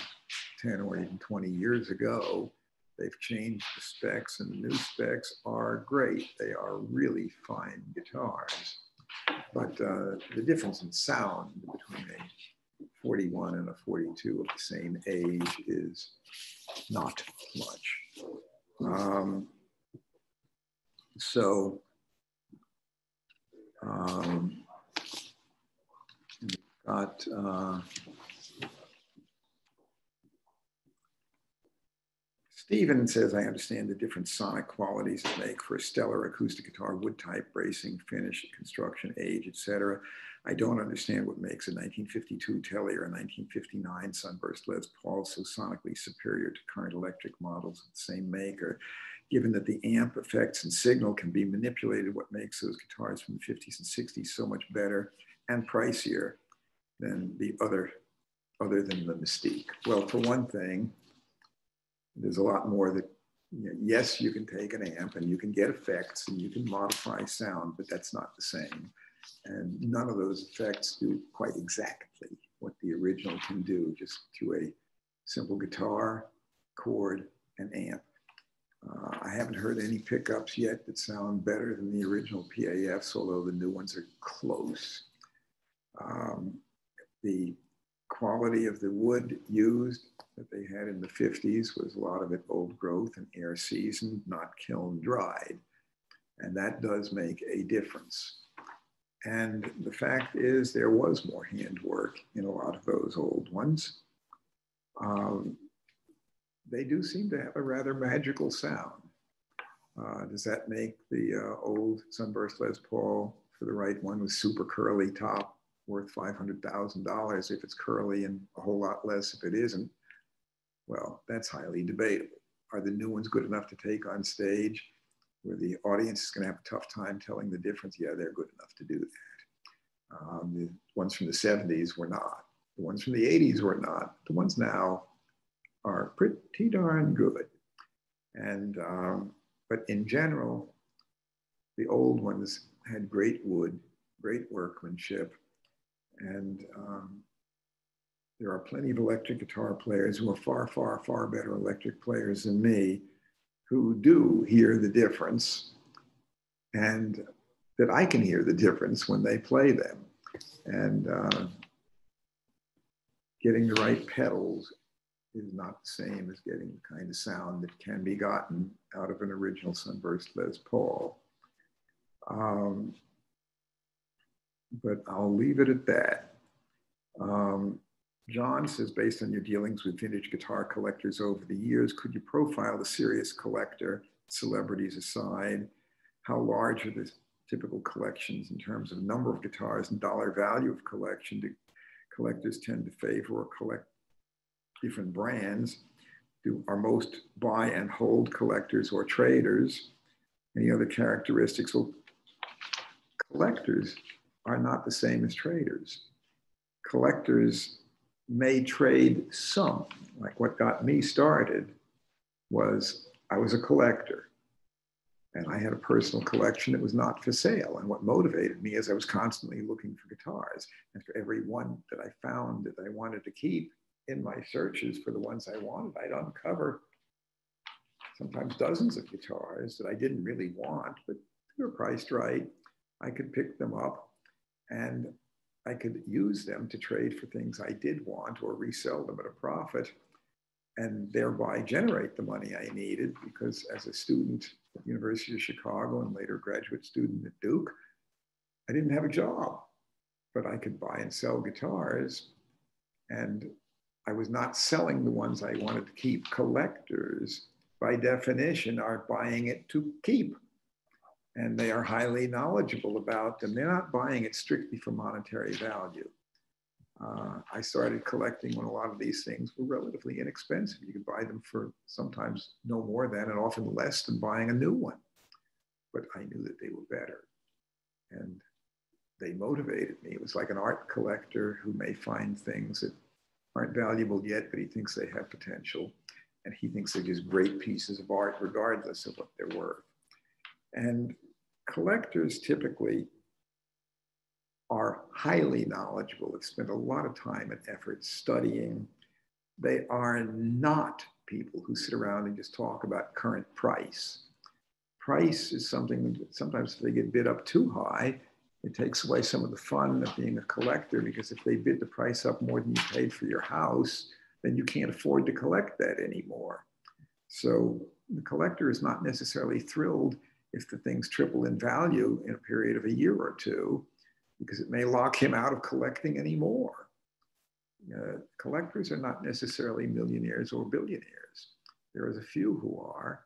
10 or even 20 years ago. They've changed the specs, and the new specs are great. They are really fine guitars. But the difference in sound between a 41 and a 42 of the same age is not much. Stephen says, I understand the different sonic qualities that make for a stellar acoustic guitar, wood type, bracing, finish, construction, age, etc. I don't understand what makes a 1952 Tele or a 1959 Sunburst Les Paul so sonically superior to current electric models of the same maker. Given that the amp effects and signal can be manipulated, what makes those guitars from the 50s and 60s so much better and pricier than the other than the Mystique? Well, for one thing, there's a lot more that, yes, you can take an amp and you can get effects and you can modify sound, but that's not the same. And none of those effects do quite exactly what the original can do just through a simple guitar, chord, and amp. I haven't heard any pickups yet that sound better than the original PAFs, although the new ones are close. The quality of the wood used that they had in the 50s was a lot of it old growth and air seasoned, not kiln dried. And that does make a difference. And the fact is there was more handwork in a lot of those old ones. They do seem to have a rather magical sound. Does that make the old Sunburst Les Paul for the right one with super curly top worth $500,000 if it's curly and a whole lot less if it isn't? Well, that's highly debatable. Are the new ones good enough to take on stage where the audience is going to have a tough time telling the difference? Yeah, they're good enough to do that. The ones from the 70s were not. The ones from the 80s were not. The ones now are pretty darn good. And, but in general, the old ones had great wood, great workmanship. And there are plenty of electric guitar players who are far, far, far better electric players than me who do hear the difference, and that I can hear the difference when they play them. And getting the right pedals is not the same as getting the kind of sound that can be gotten out of an original Sunburst Les Paul. But I'll leave it at that. John says, based on your dealings with vintage guitar collectors over the years, could you profile the serious collector, celebrities aside? How large are the typical collections in terms of number of guitars and dollar value of collection? Do collectors tend to favor or collect different brands? Are most buy and hold collectors or traders? Any other characteristics? Well, collectors are not the same as traders. Collectors may trade some. Like what got me started was I was a collector and I had a personal collection that was not for sale. And what motivated me is I was constantly looking for guitars. And for every one that I found that I wanted to keep in my searches for the ones I wanted, I'd uncover sometimes dozens of guitars that I didn't really want, but they were priced right. I could pick them up and I could use them to trade for things I did want or resell them at a profit and thereby generate the money I needed, because as a student at the University of Chicago and later graduate student at Duke, I didn't have a job, but I could buy and sell guitars, and I was not selling the ones I wanted to keep. Collectors, by definition, are buying it to keep. And they are highly knowledgeable about them. They're not buying it strictly for monetary value. I started collecting when a lot of these things were relatively inexpensive. You could buy them for sometimes no more than and often less than buying a new one. But I knew that they were better. And they motivated me. It was like an art collector who may find things that aren't valuable yet, but he thinks they have potential. And he thinks they're just great pieces of art, regardless of what they're worth. And collectors typically are highly knowledgeable. Have spent a lot of time and effort studying. They are not people who sit around and just talk about current price. Price is something that sometimes if they get bid up too high, it takes away some of the fun of being a collector, because if they bid the price up more than you paid for your house, then you can't afford to collect that anymore. So the collector is not necessarily thrilled if the things triple in value in a period of a year or two, because it may lock him out of collecting anymore. Collectors are not necessarily millionaires or billionaires. There is a few who are.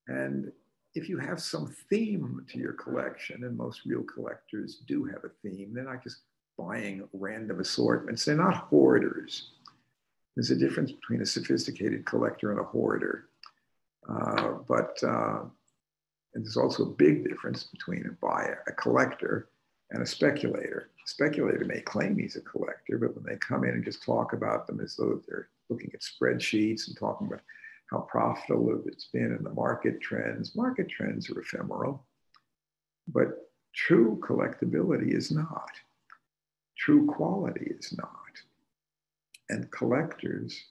And if you have some theme to your collection, and most real collectors do have a theme, they're not just buying random assortments. They're not hoarders. There's a difference between a sophisticated collector and a hoarder. And there's also a big difference between a buyer, a collector, and a speculator. A speculator may claim he's a collector, but when they come in and just talk about them as though they're looking at spreadsheets and talking about how profitable it's been in the market trends are ephemeral. But true collectability is not. True quality is not. And collectors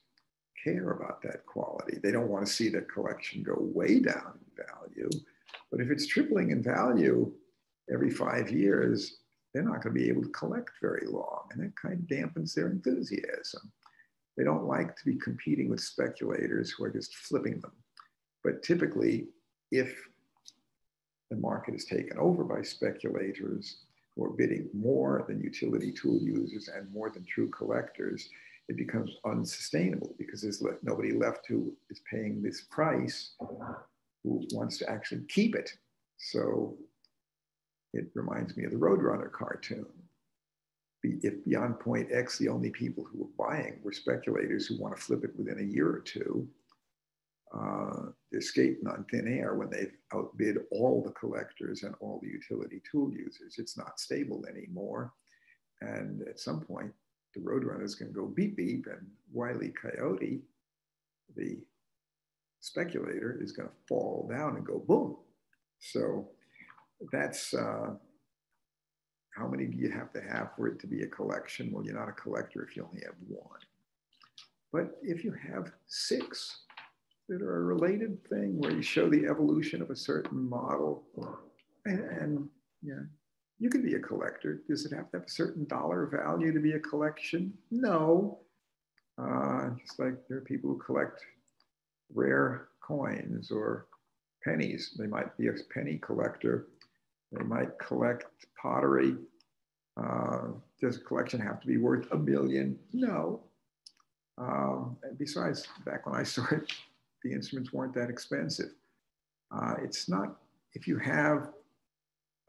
care about that quality. They don't want to see their collection go way down in value. But if it's tripling in value every 5 years, they're not going to be able to collect very long. And that kind of dampens their enthusiasm. They don't like to be competing with speculators who are just flipping them. But typically, if the market is taken over by speculators who are bidding more than utility tool users and more than true collectors, it becomes unsustainable because there's nobody left who is paying this price who wants to actually keep it. So it reminds me of the Roadrunner cartoon. If beyond point X, the only people who were buying were speculators who want to flip it within a year or two, they're skating on thin air when they've outbid all the collectors and all the utility tool users. It's not stable anymore. And at some point, the Roadrunner is going to go beep, beep, and Wile E. Coyote, the speculator, is going to fall down and go boom. So that's how many do you have to have for it to be a collection? Well, you're not a collector if you only have one. But if you have 6 that are a related thing where you show the evolution of a certain model, and yeah, you can be a collector. Does it have to have a certain dollar value to be a collection? No. Just like there are people who collect rare coins or pennies. They might be a penny collector. They might collect pottery. Does a collection have to be worth $1 million? No. And besides, back when I started, the instruments weren't that expensive. It's not, if you have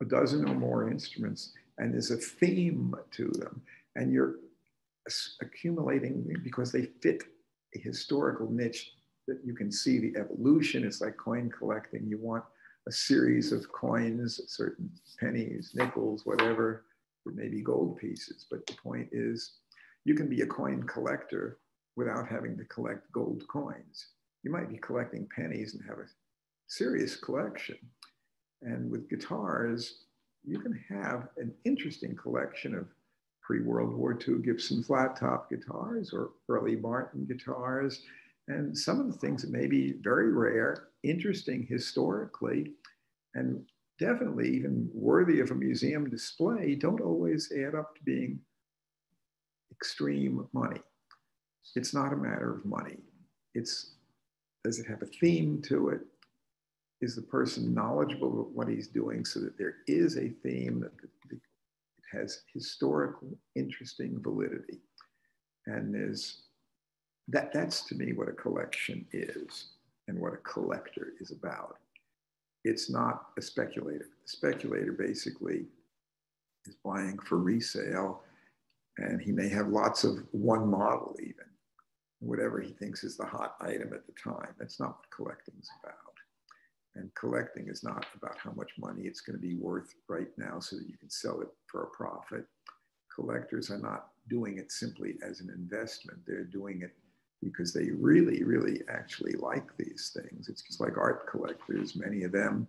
a dozen or more instruments and there's a theme to them and you're accumulating because they fit a historical niche that you can see the evolution. It's like coin collecting. You want a series of coins, certain pennies, nickels, whatever, or maybe gold pieces. But the point is, you can be a coin collector without having to collect gold coins. You might be collecting pennies and have a serious collection. And with guitars, you can have an interesting collection of pre-World War II Gibson flat top guitars or early Martin guitars. And some of the things that may be very rare, interesting historically, and definitely even worthy of a museum display, don't always add up to being extreme money. It's not a matter of money. It's, does it have a theme to it? Is the person knowledgeable of what he's doing so that there is a theme that it has historical, interesting validity? And that's to me what a collection is and what a collector is about. It's not a speculator. A speculator basically is buying for resale, and he may have lots of one model even, whatever he thinks is the hot item at the time. That's not what collecting is about. And collecting is not about how much money it's going to be worth right now so that you can sell it for a profit. Collectors are not doing it simply as an investment. They're doing it because they really, really actually like these things. It's just like art collectors. Many of them,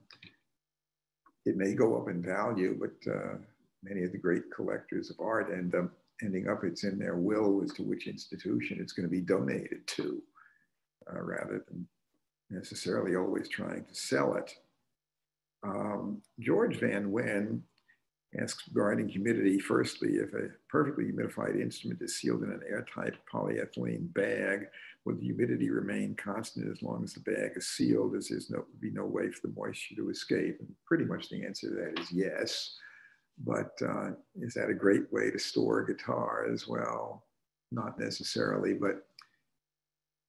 it may go up in value, but many of the great collectors of art ending up, it's in their will as to which institution it's going to be donated to, rather than necessarily always trying to sell it. George Van Wen asks regarding humidity, firstly, if a perfectly humidified instrument is sealed in an airtight polyethylene bag, will the humidity remain constant as long as the bag is sealed, as there's would be no way for the moisture to escape? And pretty much the answer to that is yes. But is that a great way to store guitars? Well, not necessarily, but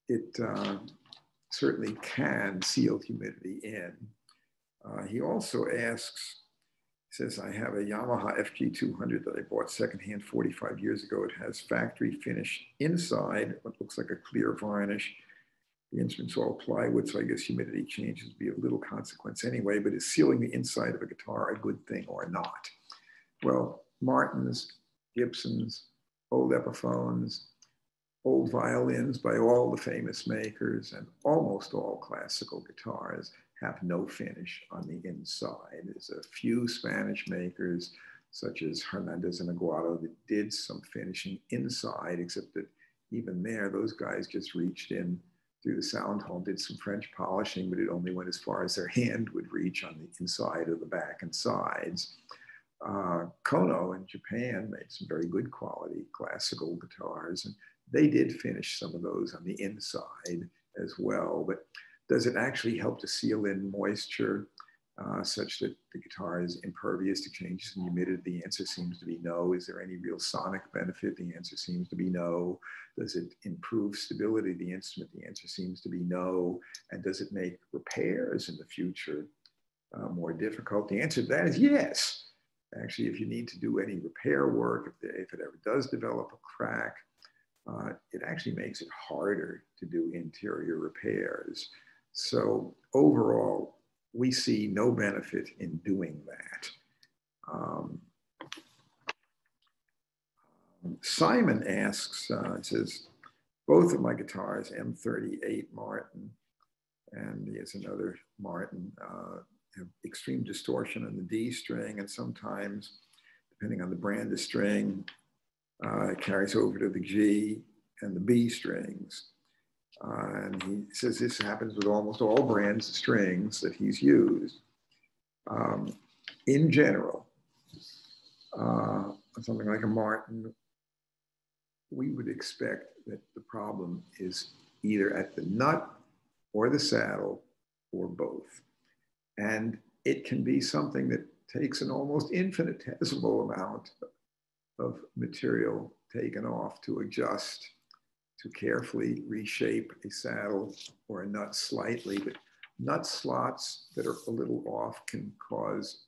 it certainly can seal humidity in. He also asks, he says, I have a Yamaha FG200 that I bought secondhand 45 years ago. It has factory finish inside, what looks like a clear varnish. The instrument's all plywood, so I guess humidity changes would be of little consequence anyway, but is sealing the inside of a guitar a good thing or not? Well, Martins, Gibsons, old Epiphones, old violins by all the famous makers, and almost all classical guitars have no finish on the inside. There's a few Spanish makers, such as Hernandez and Aguado, that did some finishing inside, except that even there, those guys just reached in through the sound hole, did some French polishing, but it only went as far as their hand would reach on the inside of the back and sides. Kono in Japan made some very good quality classical guitars, and they did finish some of those on the inside as well. But does it actually help to seal in moisture such that the guitar is impervious to changes in humidity? The answer seems to be no. Is there any real sonic benefit? The answer seems to be no. Does it improve stability of the instrument? The answer seems to be no. And does it make repairs in the future more difficult? The answer to that is yes. Actually, if you need to do any repair work, if it ever does develop a crack, it actually makes it harder to do interior repairs. So overall, we see no benefit in doing that. Simon asks, says, both of my guitars, M38 Martin, and he has another Martin, have extreme distortion on the D string, and sometimes, depending on the brand of string, it carries over to the G and the B strings. And he says this happens with almost all brands of strings that he's used. In general, something like a Martin, we would expect that the problem is either at the nut or the saddle or both. And it can be something that takes an almost infinitesimal amount of material taken off to adjust, to carefully reshape a saddle or a nut slightly. But nut slots that are a little off can cause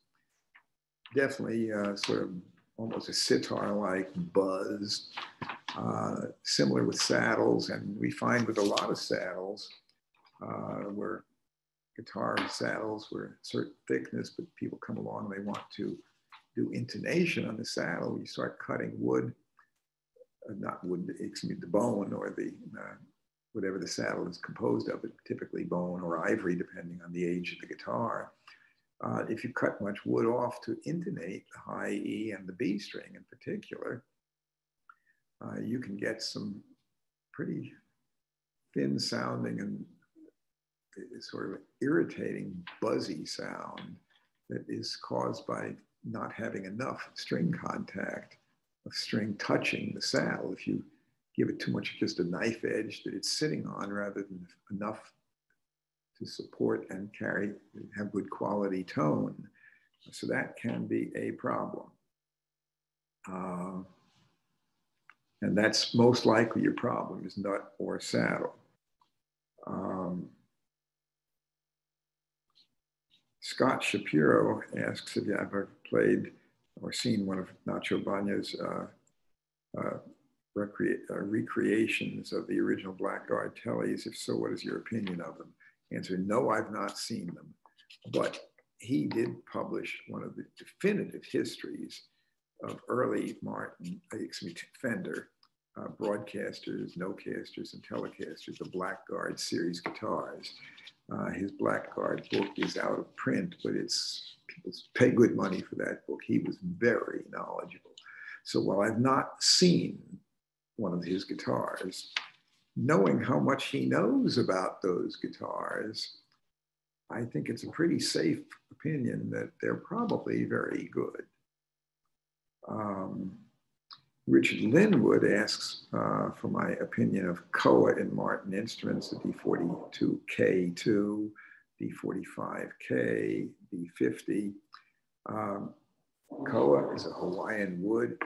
definitely sort of almost a sitar-like buzz. Similar with saddles, and we find with a lot of saddles where guitar saddles were a certain thickness, but people come along and they want to do intonation on the saddle. You start cutting wood, not wood, excuse me, the bone or the whatever the saddle is composed of, but typically bone or ivory, depending on the age of the guitar. If you cut much wood off to intonate the high E and the B string in particular, you can get some pretty thin sounding and sort of irritating buzzy sound that is caused by not having enough string contact of string touching the saddle. If you give it too much just a knife edge that it's sitting on rather than enough to support and have good quality tone. So that can be a problem. And that's most likely your problem is nut or saddle. Scott Shapiro asks if you ever played or seen one of Nacho Bagna's recreations of the original Blackguard tellies. If so, what is your opinion of them? Answer, no, I've not seen them. But he did publish one of the definitive histories of early Martin, Fender broadcasters, no-casters, and telecasters, the Blackguard series guitars. His Blackguard book is out of print, but people pay good money for that book. He was very knowledgeable. So while I've not seen one of his guitars, knowing how much he knows about those guitars, I think it's a pretty safe opinion that they're probably very good. Richard Linwood asks for my opinion of Koa and Martin instruments, the D42K2, D45K, D50. Koa is a Hawaiian wood.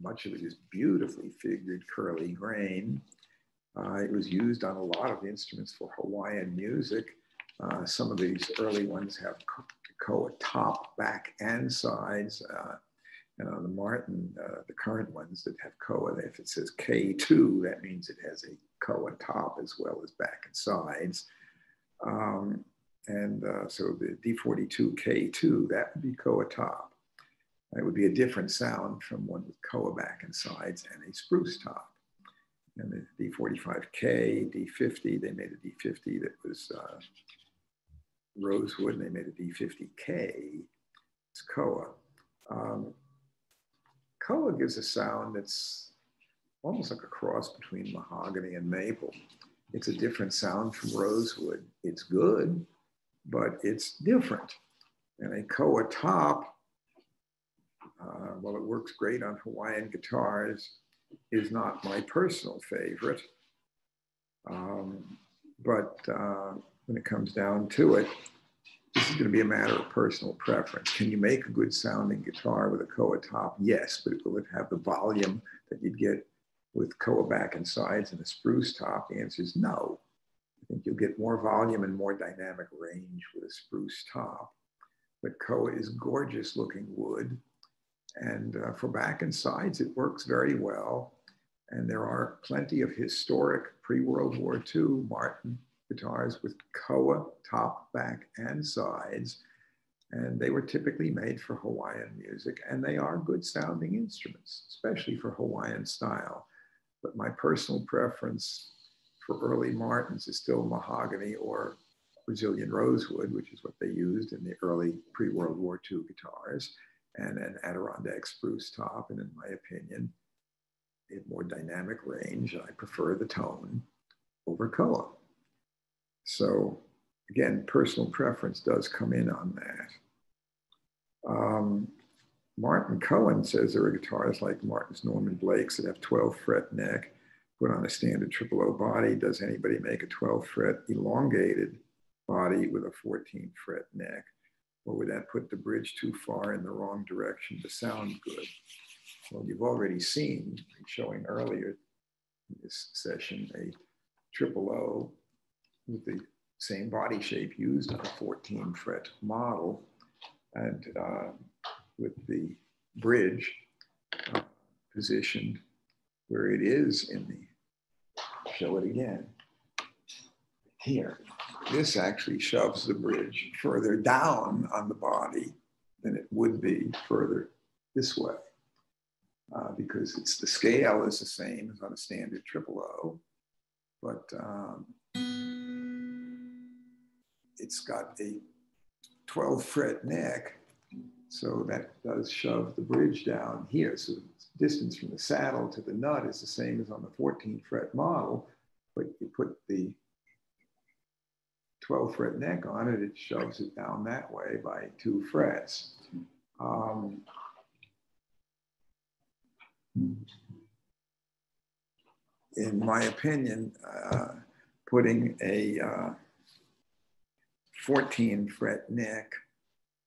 Much of it is beautifully figured, curly grain. It was used on a lot of instruments for Hawaiian music. Some of these early ones have Koa top, back, and sides. And on the Martin, the current ones that have Koa, if it says K2, that means it has a Koa top as well as back and sides. So the D42K2, that would be Koa top. It would be a different sound from one with Koa back and sides and a spruce top. And the D45K, D50, they made a D50 that was rosewood, and they made a D50K. It's Koa. Koa gives a sound that's almost like a cross between mahogany and maple. It's a different sound from rosewood. It's good, but it's different. And a koa top, while it works great on Hawaiian guitars, is not my personal favorite. But when it comes down to it, this is going to be a matter of personal preference. Can you make a good sounding guitar with a koa top? Yes, but will it have the volume that you'd get with koa back and sides and a spruce top? The answer is no. I think you'll get more volume and more dynamic range with a spruce top. But koa is gorgeous looking wood. And for back and sides, it works very well. And there are plenty of historic pre-World War II Martin guitars with koa top, back, and sides. And they were typically made for Hawaiian music. And they are good sounding instruments, especially for Hawaiian style. But my personal preference for early Martins is still mahogany or Brazilian rosewood, which is what they used in the early pre-World War II guitars, and an Adirondack spruce top. And in my opinion, a more dynamic range. I prefer the tone over koa. So again, personal preference does come in on that. Martin Cohen says there are guitars like Martin's Norman Blake's that have 12 fret neck, put on a standard triple O body. Does anybody make a 12 fret elongated body with a 14 fret neck? Or would that put the bridge too far in the wrong direction to sound good? Well, you've already seen, showing earlier in this session, a triple O with the same body shape used on a 14 fret model, and with the bridge positioned where it is in the, show it again, here. This actually shoves the bridge further down on the body than it would be further this way. Because it's the scale is the same as on a standard triple O, but it's got a 12 fret neck, so that does shove the bridge down here. So the distance from the saddle to the nut is the same as on the 14 fret model, but you put the 12 fret neck on it, it shoves it down that way by 2 frets. In my opinion, putting a 14 fret neck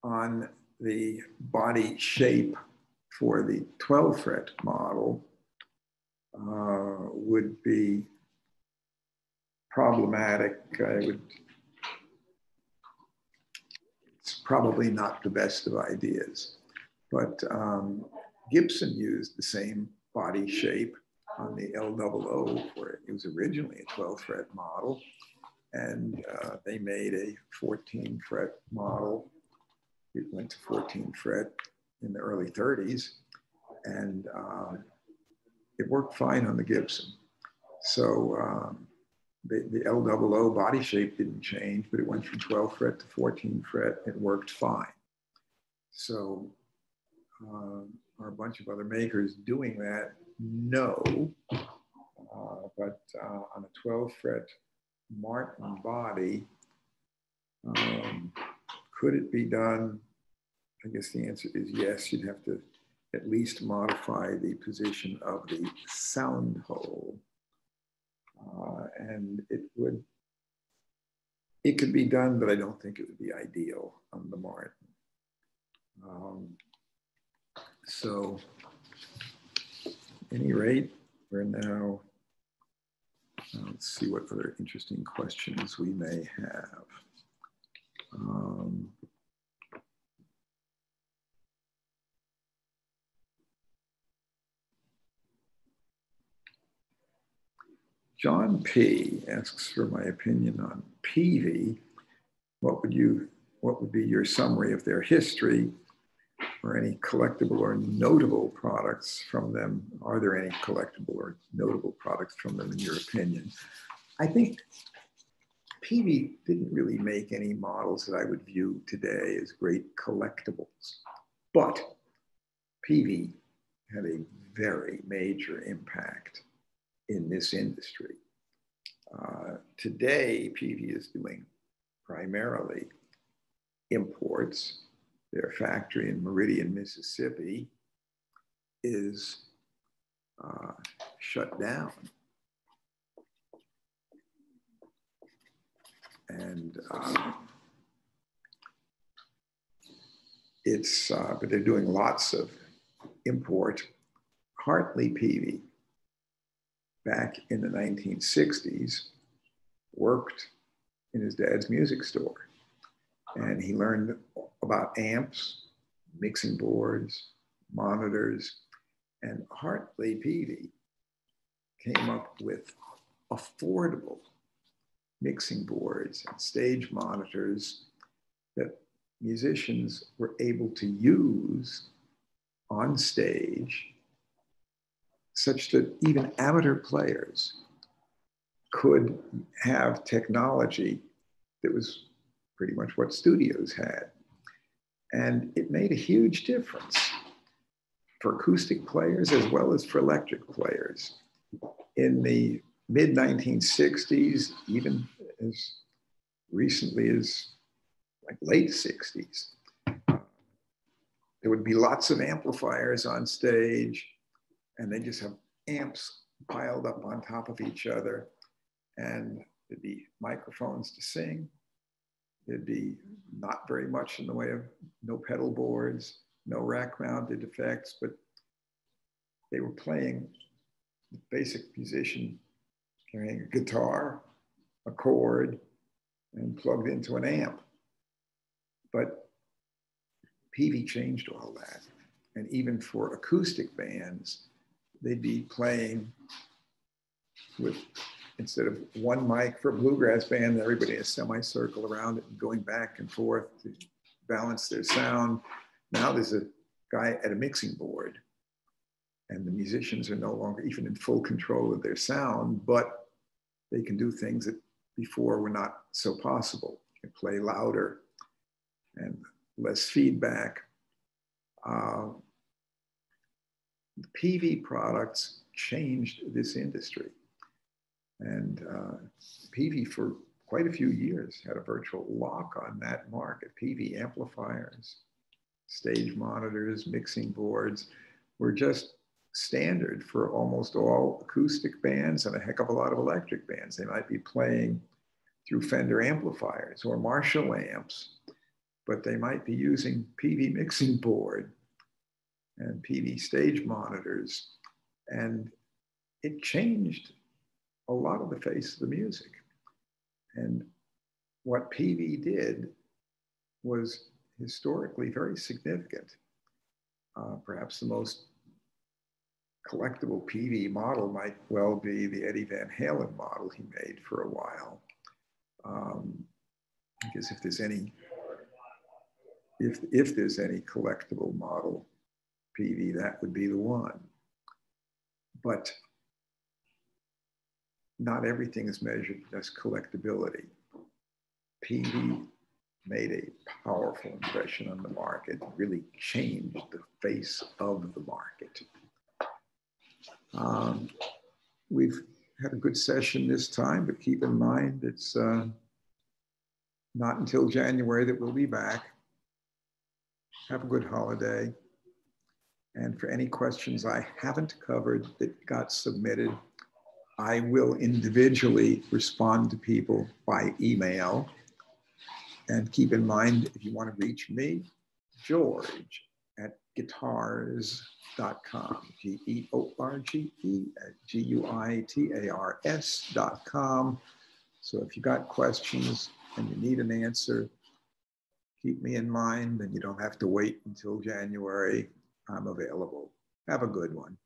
on the body shape for the 12 fret model would be problematic. It's probably not the best of ideas, but Gibson used the same body shape on the L00 where it was originally a 12 fret model, and they made a 14 fret model. It went to 14 fret in the early 30s, and it worked fine on the Gibson. So the L00 body shape didn't change, but it went from 12 fret to 14 fret. It worked fine. So are a bunch of other makers doing that? No. But on a 12 fret Martin body, could it be done? I guess the answer is yes. You'd have to at least modify the position of the sound hole. And it could be done, but I don't think it would be ideal on the Martin. So at any rate, we're now, let's see what other interesting questions we may have. John P. asks for my opinion on Peavey. What would be your summary of their history, or any collectible or notable products from them? Are there any collectible or notable products from them in your opinion? I think Peavey didn't really make any models that I would view today as great collectibles, but Peavey had a very major impact in this industry. Today, Peavey is doing primarily imports. Their factory in Meridian, Mississippi is shut down. And but they're doing lots of import. Hartley Peavey, back in the 1960s, worked in his dad's music store. And he learned about amps, mixing boards, monitors, and Hartley Peavey came up with affordable mixing boards and stage monitors that musicians were able to use on stage, such that even amateur players could have technology that was pretty much what studios had. And it made a huge difference for acoustic players as well as for electric players. In the mid-1960s, even as recently as like late 60s, there would be lots of amplifiers on stage, and they just have amps piled up on top of each other, and there'd be microphones to sing. There'd be not very much in the way of no pedal boards, no rack-mounted effects, but they were playing the basic musician carrying a guitar, a chord, and plugged into an amp. But Peavey changed all that. And even for acoustic bands, they'd be playing with, instead of one mic for a bluegrass band, everybody in a semicircle around it and going back and forth to balance their sound. Now there's a guy at a mixing board, and the musicians are no longer even in full control of their sound, but they can do things that before were not so possible. They can play louder and less feedback. The Peavey products changed this industry. And Peavey, for quite a few years, had a virtual lock on that market. Peavey amplifiers, stage monitors, mixing boards were just standard for almost all acoustic bands and a heck of a lot of electric bands. They might be playing through Fender amplifiers or Marshall amps, but they might be using Peavey mixing board and Peavey stage monitors. And it changed a lot of the face of the music. And what Peavey did was historically very significant. Perhaps the most collectible Peavey model might well be the Eddie Van Halen model he made for a while. Because if there's any collectible model Peavey, that would be the one. But not everything is measured as collectability. Peavey made a powerful impression on the market, really changed the face of the market. We've had a good session this time, but keep in mind it's not until January that we'll be back. Have a good holiday. And for any questions I haven't covered that got submitted, I will individually respond to people by email. And keep in mind, if you want to reach me, George at guitars.com, GeorgeGuitars.com. So if you got questions and you need an answer, keep me in mind, and you don't have to wait until January. I'm available. Have a good one.